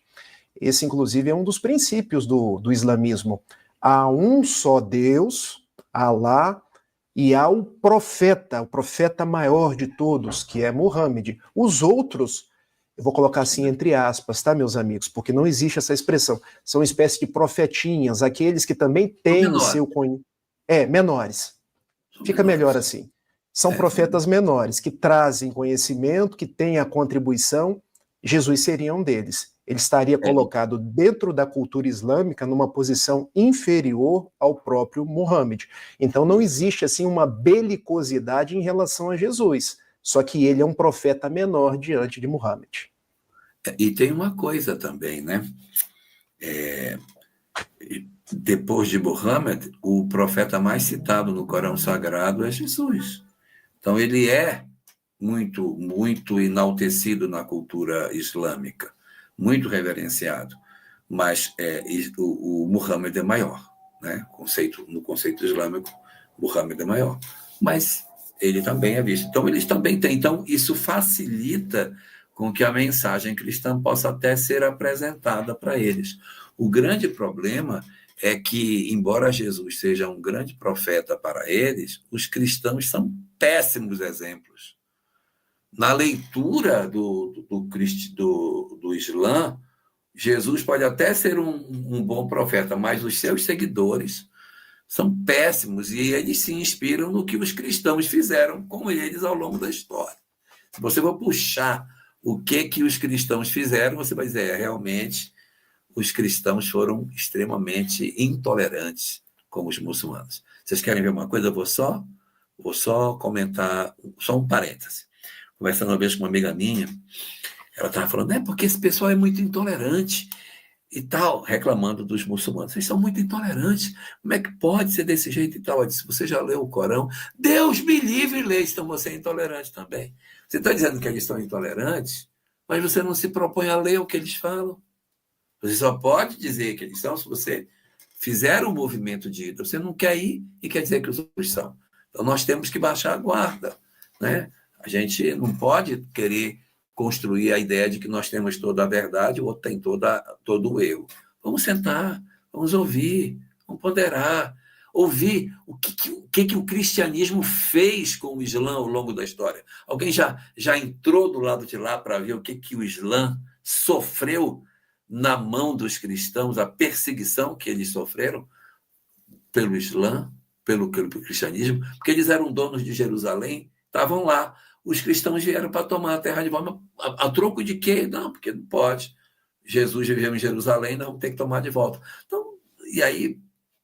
Esse, inclusive, é um dos princípios do islamismo. Há um só Deus, Alá, e há o profeta maior de todos, que é Muhammad. Os outros, eu vou colocar assim entre aspas, tá, meus amigos? Porque não existe essa expressão. São uma espécie de profetinhas, aqueles que também têm o seu conhecimento. Menores. Fica melhor assim. São profetas menores, que trazem conhecimento, que têm a contribuição. Jesus seria um deles. Ele estaria colocado dentro da cultura islâmica numa posição inferior ao próprio Muhammad. Então não existe assim uma belicosidade em relação a Jesus, só que ele é um profeta menor diante de Muhammad. E tem uma coisa também, né? Depois de Muhammad, o profeta mais citado no Corão Sagrado é Jesus. Então ele é muito, muito enaltecido na cultura islâmica, muito reverenciado, mas o Muhammad é maior, né? No conceito islâmico, Muhammad é maior, mas ele também é visto. Então, eles também têm. Então, isso facilita com que a mensagem cristã possa até ser apresentada para eles. O grande problema é que, embora Jesus seja um grande profeta para eles, os cristãos são péssimos exemplos. Na leitura do Islã, Jesus pode até ser um bom profeta, mas os seus seguidores são péssimos e eles se inspiram no que os cristãos fizeram com eles ao longo da história. Se você for puxar o que os cristãos fizeram, você vai dizer, realmente, os cristãos foram extremamente intolerantes com os muçulmanos. Vocês querem ver uma coisa? Eu vou só comentar, só um parêntese. Conversando uma vez com uma amiga minha, ela estava falando, porque esse pessoal é muito intolerante e tal, reclamando dos muçulmanos. Vocês são muito intolerantes, como é que pode ser desse jeito e tal? Eu disse, você já leu o Corão? Deus me livre, lê, então você é intolerante também. Você está dizendo que eles são intolerantes, mas você não se propõe a ler o que eles falam. Você só pode dizer que eles são se você fizer um movimento de ida. Você não quer ir e quer dizer que os outros são. Então nós temos que baixar a guarda, né? A gente não pode querer construir a ideia de que nós temos toda a verdade, o outro tem todo o erro. Vamos sentar, vamos ouvir, vamos ponderar, ouvir o que o cristianismo fez com o Islã ao longo da história. Alguém já entrou do lado de lá para ver o que o Islã sofreu na mão dos cristãos, a perseguição que eles sofreram pelo Islã, pelo cristianismo, porque eles eram donos de Jerusalém, estavam lá. Os cristãos vieram para tomar a terra de volta. A troco de quê? Não, porque não pode. Jesus viveu em Jerusalém, não tem que tomar de volta. Então, e aí,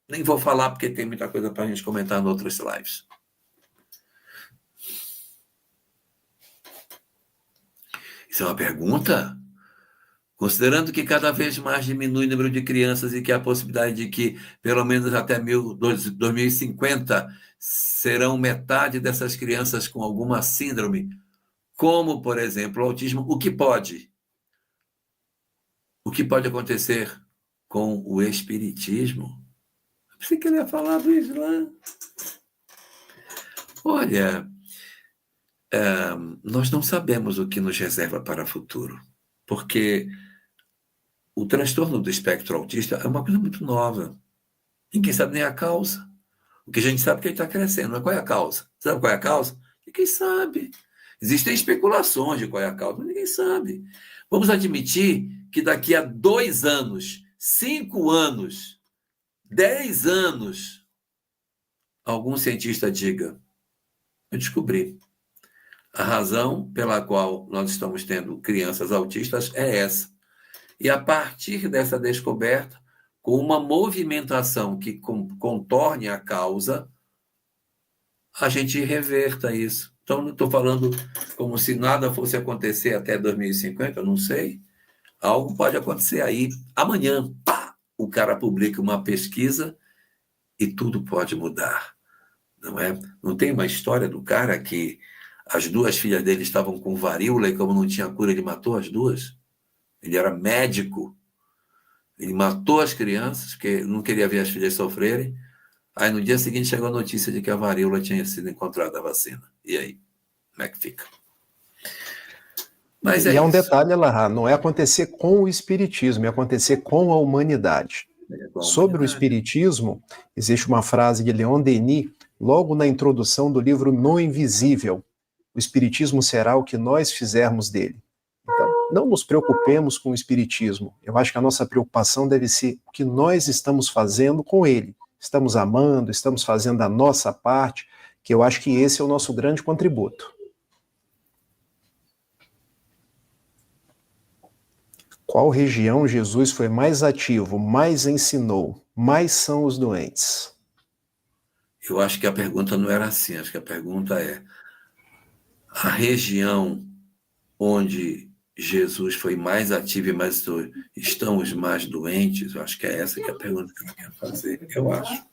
nem vou falar, porque tem muita coisa para a gente comentar em outras lives. Isso é uma pergunta? Considerando que cada vez mais diminui o número de crianças e que há a possibilidade de que, pelo menos até 2050, serão metade dessas crianças com alguma síndrome, como, por exemplo, o autismo, o que pode acontecer com o espiritismo? Eu pensei que ele ia falar do Islã. Olha, nós não sabemos o que nos reserva para o futuro, porque o transtorno do espectro autista é uma coisa muito nova. Ninguém sabe nem a causa. O que a gente sabe é que ele está crescendo. Mas qual é a causa? Sabe qual é a causa? Ninguém sabe. Existem especulações de qual é a causa, mas ninguém sabe. Vamos admitir que daqui a 2 anos, 5 anos, 10 anos, algum cientista diga, eu descobri. A razão pela qual nós estamos tendo crianças autistas é essa. E a partir dessa descoberta, com uma movimentação que contorne a causa, a gente reverta isso. Então, não estou falando como se nada fosse acontecer até 2050, eu não sei. Algo pode acontecer aí. Amanhã, pá, o cara publica uma pesquisa e tudo pode mudar. Não é? Não tem uma história do cara que as 2 filhas dele estavam com varíola e como não tinha cura, ele matou as 2? Ele era médico. Ele matou as crianças, porque não queria ver as filhas sofrerem. Aí no dia seguinte chegou a notícia de que a varíola tinha sido encontrada a vacina. E aí? Como é que fica? Mas E é um isso. detalhe, Elahá, não é acontecer com o espiritismo, é acontecer com a humanidade. Sobre o espiritismo, existe uma frase de Leon Denis, logo na introdução do livro No Invisível: o espiritismo será o que nós fizermos dele. Então, não nos preocupemos com o espiritismo. Eu acho que a nossa preocupação deve ser o que nós estamos fazendo com ele. Estamos amando, estamos fazendo a nossa parte, que eu acho que esse é o nosso grande contributo. Qual região Jesus foi mais ativo, mais ensinou, mais são os doentes? Eu acho que a pergunta não era assim, acho que a pergunta é: a região onde Jesus foi mais ativo e mais estão os mais doentes? Eu acho que é essa que é a pergunta que ela quer fazer, eu acho.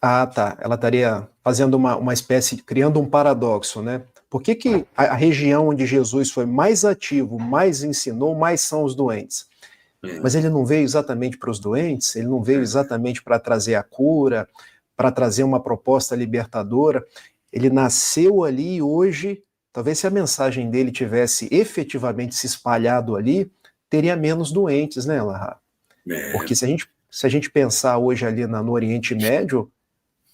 Ah, tá. Ela estaria fazendo uma espécie, criando um paradoxo, né? Por que a região onde Jesus foi mais ativo, mais ensinou, mais são os doentes? Mas ele não veio exatamente para os doentes, ele não veio exatamente para trazer a cura, para trazer uma proposta libertadora. Ele nasceu ali e hoje, talvez se a mensagem dele tivesse efetivamente se espalhado ali, teria menos doentes, né, Elahá? Porque se a gente pensar hoje ali no Oriente Médio,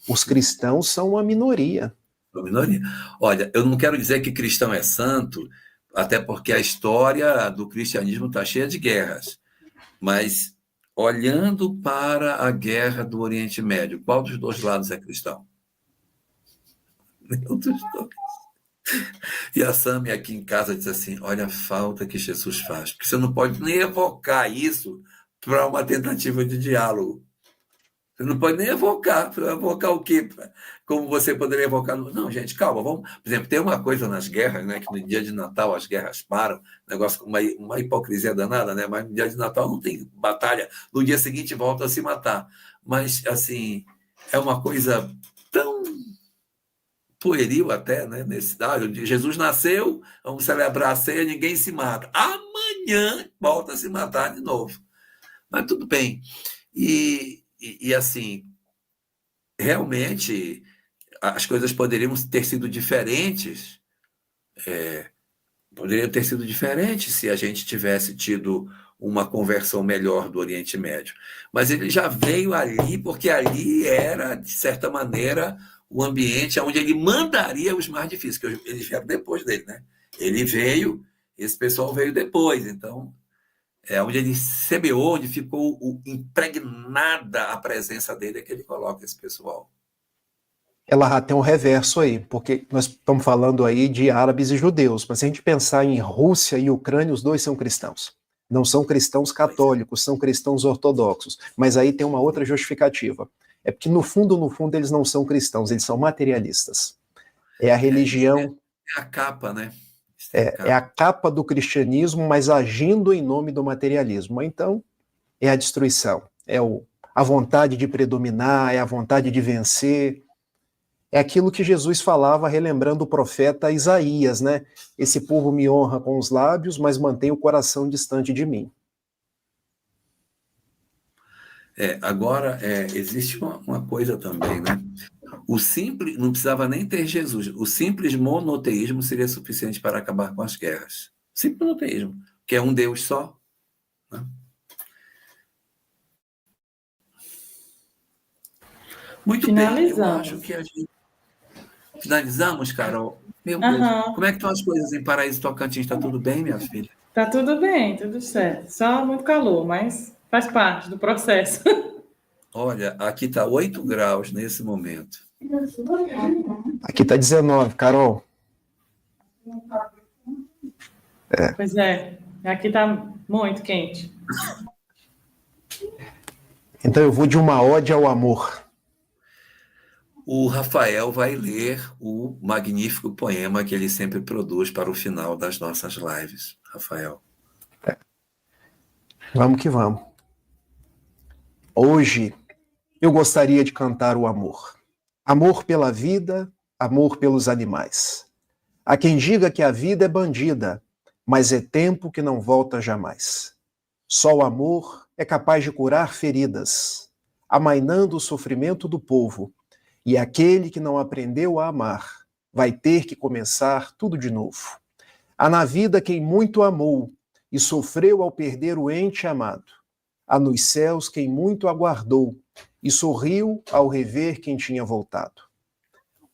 os cristãos são uma minoria. Uma minoria. Olha, eu não quero dizer que cristão é santo, até porque a história do cristianismo está cheia de guerras. Mas, olhando para a guerra do Oriente Médio, qual dos dois lados é cristão? Nenhum dos dois. E a Sami aqui em casa diz assim: olha a falta que Jesus faz, porque você não pode nem evocar isso para uma tentativa de diálogo. Você não pode nem evocar. Evocar o quê? Como você poderia evocar? Não, gente, calma. Vamos. Por exemplo, tem uma coisa nas guerras, né? Que no dia de Natal as guerras param. Negócio com uma hipocrisia danada, né? Mas no dia de Natal não tem batalha. No dia seguinte volta a se matar. Mas, assim, é uma coisa tão pueril até, né? Nesse dado. Jesus nasceu, vamos celebrar a ceia, ninguém se mata. Amanhã volta a se matar de novo. Mas tudo bem. E assim, realmente, as coisas poderiam ter sido diferentes. Poderiam ter sido diferentes se a gente tivesse tido uma conversão melhor do Oriente Médio. Mas ele já veio ali, porque ali era, de certa maneira, o ambiente onde ele mandaria os mais difíceis, que eles vieram depois dele, né? Ele veio, esse pessoal veio depois, então é onde ele semeou, onde ficou impregnada a presença dele, é que ele coloca esse pessoal. Ela tem um reverso aí, porque nós estamos falando aí de árabes e judeus, mas se a gente pensar em Rússia e Ucrânia, os dois são cristãos. Não são cristãos católicos, são cristãos ortodoxos. Mas aí tem uma outra justificativa. É porque, no fundo, eles não são cristãos, eles são materialistas. É a religião... É a capa, né? É a capa do cristianismo, mas agindo em nome do materialismo. Então, é a destruição, é a vontade de predominar, é a vontade de vencer. É aquilo que Jesus falava, relembrando o profeta Isaías, né? Esse povo me honra com os lábios, mas mantém o coração distante de mim. Agora, existe uma coisa também, né? O simples, não precisava nem ter Jesus, o simples monoteísmo seria suficiente para acabar com as guerras. Simples monoteísmo, que é um Deus só. Né? Muito bem, eu acho que a gente... Finalizamos, Carol? Meu Deus, como é que estão as coisas em Paraíso Tocantins? Está tudo bem, minha filha? Está tudo bem, tudo certo. Só muito calor, mas faz parte do processo. Olha, aqui está 8 graus nesse momento. Aqui está 19, Carol. Pois é, aqui está muito quente. Então eu vou de uma ode ao amor. O Rafael vai ler o magnífico poema que ele sempre produz para o final das nossas lives. Rafael. Vamos que vamos. Hoje eu gostaria de cantar o amor. Amor pela vida, amor pelos animais. Há quem diga que a vida é bandida, mas é tempo que não volta jamais. Só o amor é capaz de curar feridas, amainando o sofrimento do povo E aquele que não aprendeu a amar vai ter que começar tudo de novo. Há na vida quem muito amou e sofreu ao perder o ente amado. Há nos céus quem muito aguardou e sorriu ao rever quem tinha voltado.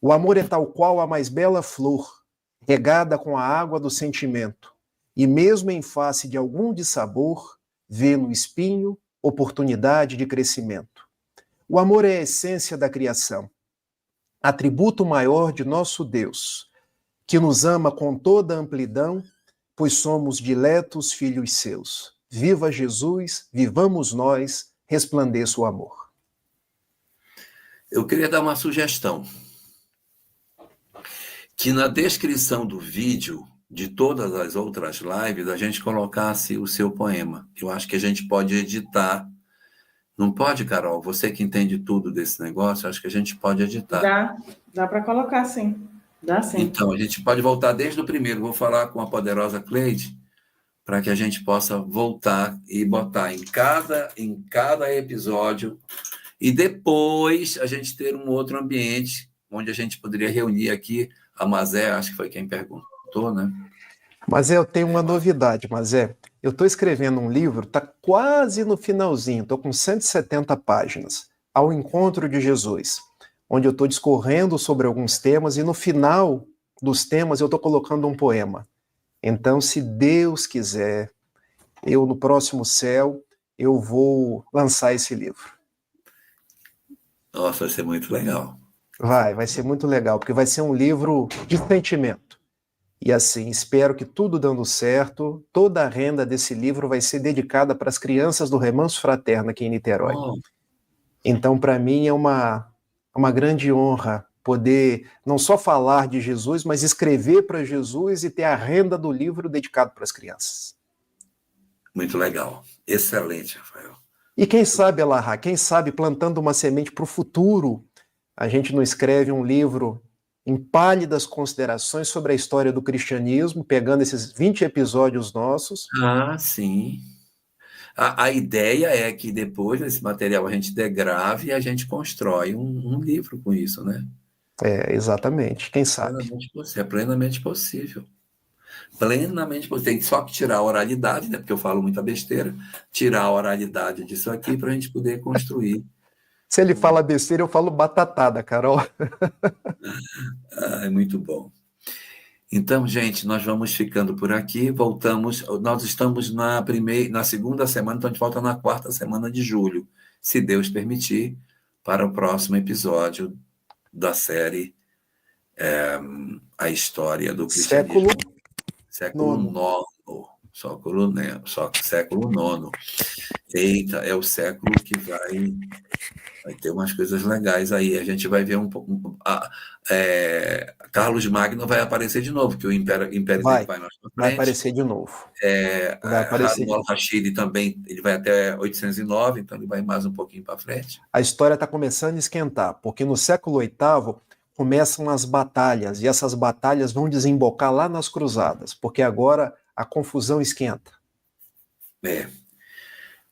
O amor é tal qual a mais bela flor, regada com a água do sentimento, e mesmo em face de algum dissabor, vê no espinho oportunidade de crescimento. O amor é a essência da criação, atributo maior de nosso Deus, que nos ama com toda amplidão, pois somos diletos filhos seus. Viva Jesus, vivamos nós, resplandeça o amor. Eu queria dar uma sugestão, que na descrição do vídeo de todas as outras lives a gente colocasse o seu poema. Eu acho que a gente pode editar. Não pode, Carol? Você que entende tudo desse negócio, acho que a gente pode editar. Dá para colocar, sim. Dá sim. Então, a gente pode voltar desde o primeiro. Vou falar com a poderosa Cleide para que a gente possa voltar e botar em cada episódio e depois a gente ter um outro ambiente onde a gente poderia reunir aqui a Mazé, acho que foi quem perguntou, né? Mazé, eu tenho uma novidade, Mazé. Eu estou escrevendo um livro, está quase no finalzinho, estou com 170 páginas, Ao Encontro de Jesus, onde eu estou discorrendo sobre alguns temas e no final dos temas eu estou colocando um poema. Então, se Deus quiser, eu no próximo céu, eu vou lançar esse livro. Nossa, vai ser muito legal. Vai ser muito legal, porque vai ser um livro de sentimento. E assim, espero que tudo dando certo, toda a renda desse livro vai ser dedicada para as crianças do Remanso Fraterno aqui em Niterói. Oh. Então, para mim, é uma grande honra poder não só falar de Jesus, mas escrever para Jesus e ter a renda do livro dedicado para as crianças. Muito legal. Excelente, Rafael. E quem sabe, Elahá, quem sabe plantando uma semente para o futuro, a gente não escreve um livro em pálidas considerações sobre a história do cristianismo, pegando esses 20 episódios nossos. Ah, sim. A ideia é que depois desse material a gente degrave e a gente constrói um livro com isso, né? Exatamente. Quem sabe? É plenamente possível. Plenamente possível. Tem só que tirar a oralidade, né? Porque eu falo muita besteira. Tirar a oralidade disso aqui para a gente poder construir. Se ele fala besteira, eu falo batatada, Carol. É muito bom. Então, gente, nós vamos ficando por aqui, voltamos, nós estamos na segunda semana, então a gente volta na quarta semana de julho, se Deus permitir, para o próximo episódio da série A História do Cristianismo. Século IX. Século IX. Eita, é o século que vai ter umas coisas legais aí. A gente vai ver um pouco. Carlos Magno vai aparecer de novo, que o Império dele vai mais para frente. Vai aparecer de novo. Harun al-Rashid também, ele vai até 809, então ele vai mais um pouquinho para frente. A história está começando a esquentar, porque no século VIII começam as batalhas, e essas batalhas vão desembocar lá nas cruzadas, porque agora a confusão esquenta.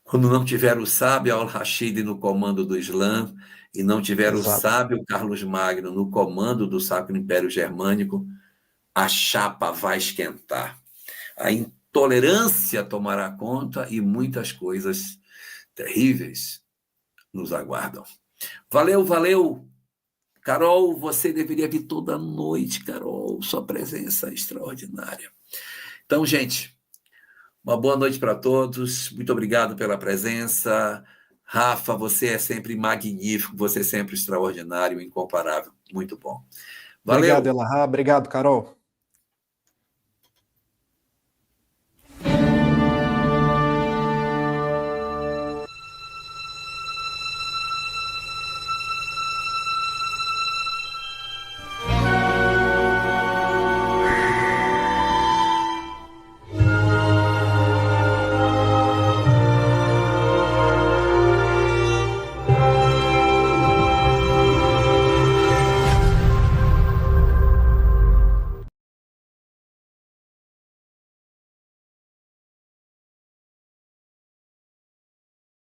Quando não tiver o sábio al-Rashid no comando do Islã, e não tiver o sábio Carlos Magno no comando do Sacro Império Germânico, a chapa vai esquentar. A intolerância tomará conta e muitas coisas terríveis nos aguardam. Valeu! Carol, você deveria vir toda noite, Carol. Sua presença é extraordinária. Então, gente, uma boa noite para todos. Muito obrigado pela presença. Rafa, você é sempre magnífico, você é sempre extraordinário, incomparável. Muito bom. Valeu. Obrigado, Elahá. Obrigado, Carol.